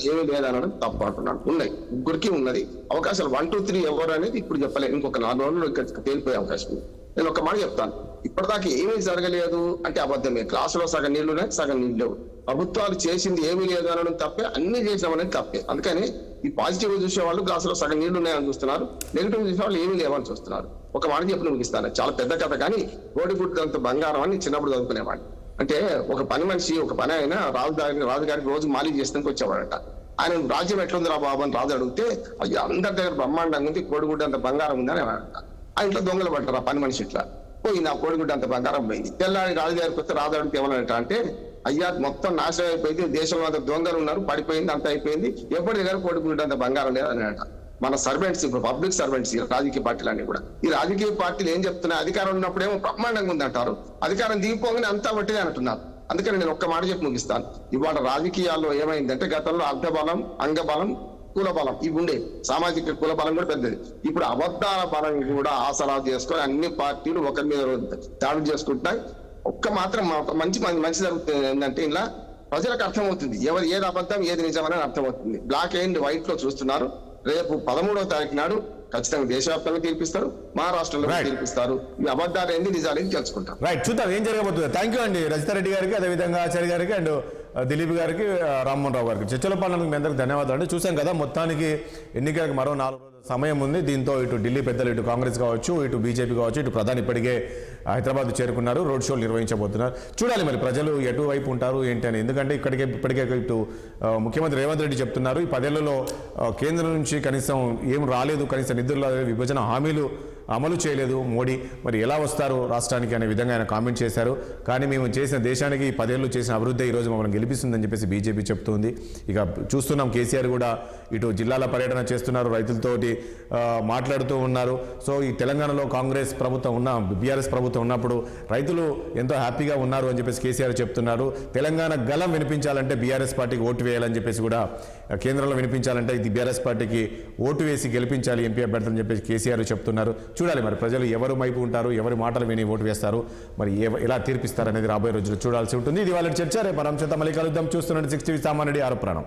ఏమీ లేదనడం తప్పు అంటున్నాను. ఉన్నాయి, ముగ్గురికి ఉన్నది అవకాశాలు. 1, 2, 3 ఎవరు అనేది ఇప్పుడు చెప్పలేదు. ఇంకొక 4 రోజులు తేలిపోయే అవకాశం ఉంది. నేను ఒక మాట చెప్తాను, ఇప్పటిదాకా ఏమీ జరగలేదు అంటే అబద్ధమే. గ్లాసులో సగం నీళ్లు ఉన్నాయి, సగం నీళ్ళు లేవు. ప్రభుత్వాలు చేసింది ఏమీ లేదు అనడం తప్పే, అన్ని చేసామనేది తప్పే. అందుకని ఈ పాజిటివ్ చూసే వాళ్ళు గ్లాసులో సగం నీళ్లు ఉన్నాయని చూస్తున్నారు, నెగిటివ్ చూసే వాళ్ళు ఏమీ లేవని చూస్తున్నారు. ఒక మాట చెప్పి ముగిస్తాను, చాలా పెద్ద కథ, కానీ కోడిగుడ్డంత బంగారం అని చిన్నప్పుడు చదువుకునేవాడిని. అంటే ఒక పని మనిషి, ఒక పని అయినా రాజుగారికి రోజు మాలిక్ చేస్తానికి వచ్చేవాడట. ఆయన రాజ్యం ఎట్లుంది రా బాబు అని రాజు అడిగితే, అయ్యో అందరి దగ్గర బ్రహ్మాండంగా ఉంది, కోడిగుడ్డ అంత బంగారం ఉందని అన్నాడట. ఆ ఇంట్లో దొంగలు పడ్డారు. ఆ పని మనిషి ఇట్లా పోయింది, ఆ కోడిగుడ్డ అంత బంగారం పోయింది. తెల్లారి రాజు దగ్గరికి వస్తే రాజు అడిగితే ఏమన్నట అంటే, అయ్యా మొత్తం నాశనం అయిపోయింది, దేశంలో అంత దొంగలు ఉన్నారు, పడిపోయింది, అంత అయిపోయింది, ఎప్పటి దగ్గర కోడిగుడ్డ అంత బంగారం లేదు అని అన్నట. మన సర్వెంట్స్, ఇప్పుడు పబ్లిక్ సర్వెంట్స్, రాజకీయ పార్టీలన్నీ కూడా, ఈ రాజకీయ పార్టీలు ఏం చెప్తున్నాయి, అధికారం ఉన్నప్పుడేమో బ్రహ్మాండంగా ఉంది అంటారు, అధికారం దిగిపోగానే అంతా వట్టిదే అంటున్నారు. అందుకని నేను ఒక్క మాట చెప్పి ముగిస్తాను. ఇవాళ రాజకీయాల్లో ఏమైందంటే, గతంలో అర్ధబలం, అంగబలం, కులబలం ఇవి ఉండే, సామాజిక కులబలం కూడా పెద్దది. ఇప్పుడు అబద్ధాల బలం కూడా ఆసరా చేసుకొని అన్ని పార్టీలు ఒకరి మీద దాడులు చేసుకుంటున్నాయి. ఒక్క మాత్రం మంచి జరుగుతుంది ఏంటంటే, ఇలా ప్రజలకు అర్థమవుతుంది ఎవరు ఏది అబద్ధం ఏది నిజమని అర్థమవుతుంది. బ్లాక్ అండ్ వైట్ లో చూస్తున్నారు. రేపు 13వ తారీఖు నాడు ఖచ్చితంగా దేశవ్యాప్తంగా తీర్పిస్తారు, మహారాష్ట్రలో తీర్పిస్తారు. ఈ అబద్ధాలు ఏంది నిజాలు తెలుసుకుంటాం. రైట్, చూద్దాం ఏం జరగబోతుంది. థ్యాంక్ యూ అండి రజితారెడ్డి గారికి, అదేవిధంగా ఆచార్య గారికి, అండ్ దిలీప్ గారికి, రామ్మోహన్ రావు గారికి. చర్చల పాలనకు మీ అందరికి ధన్యవాదాలు అండి. చూసాం కదా, మొత్తానికి ఎన్నికలకు మరో 4 రోజుల సమయం ఉంది. దీంతో ఇటు ఢిల్లీ పెద్దలు, ఇటు కాంగ్రెస్ కావచ్చు, ఇటు బీజేపీ కావచ్చు, ఇటు ప్రధాని ఇప్పటికే హైదరాబాద్ చేరుకున్నారు, రోడ్ షోలు నిర్వహించబోతున్నారు. చూడాలి మరి ప్రజలు ఎటువైపు ఉంటారు ఏంటి అని. ఎందుకంటే ఇప్పటికే ఇటు ముఖ్యమంత్రి రేవంత్ రెడ్డి చెప్తున్నారు, ఈ 10 ఏళ్లలో కేంద్రం నుంచి కనీసం ఏం రాలేదు, కనీసం నిధులు విభజన హామీలు అమలు చేయలేదు మోడీ, మరి ఎలా వస్తారు రాష్ట్రానికి అనే విధంగా ఆయన కామెంట్ చేశారు. కానీ మేము చేసిన దేశానికి 10 ఏళ్ళు చేసిన అభివృద్ధి ఈరోజు మమ్మల్ని గెలిపిస్తుందని చెప్పేసి బీజేపీ చెప్తుంది. ఇక చూస్తున్నాం, కేసీఆర్ కూడా ఇటు జిల్లాల పర్యటన చేస్తున్నారు, రైతులతోటి మాట్లాడుతూ ఉన్నారు. సో ఈ తెలంగాణలో కాంగ్రెస్ ప్రభుత్వం బీఆర్ఎస్ ప్రభుత్వం ఉన్నప్పుడు రైతులు ఎంతో హ్యాపీగా ఉన్నారు అని చెప్పేసి కేసీఆర్ చెప్తున్నారు. తెలంగాణ గలం వినిపించాలంటే బీఆర్ఎస్ పార్టీకి ఓటు వేయాలని చెప్పేసి కూడా, కేంద్రంలో వినిపించాలంటే ఇది బీఆర్ఎస్ పార్టీకి ఓటు వేసి గెలిపించాలి ఎంపీ అభ్యర్థులు అని చెప్పేసి కేసీఆర్ చెప్తున్నారు. చూడాలి మరి ప్రజలు ఎవరు వైపు ఉంటారు, ఎవరి మాటలు విని ఓటు వేస్తారు, మరి ఎలా తీర్పిస్తారు అనేది రాబోయే రోజులు చూడాల్సి ఉంటుంది. ఇది వాళ్ళ చర్చ. రేపు అంశంతో మళ్ళీ కలుద్దాం. చూస్తున్నట్టు 6 టీవీ సామాన్యుడి ఆరోపణం.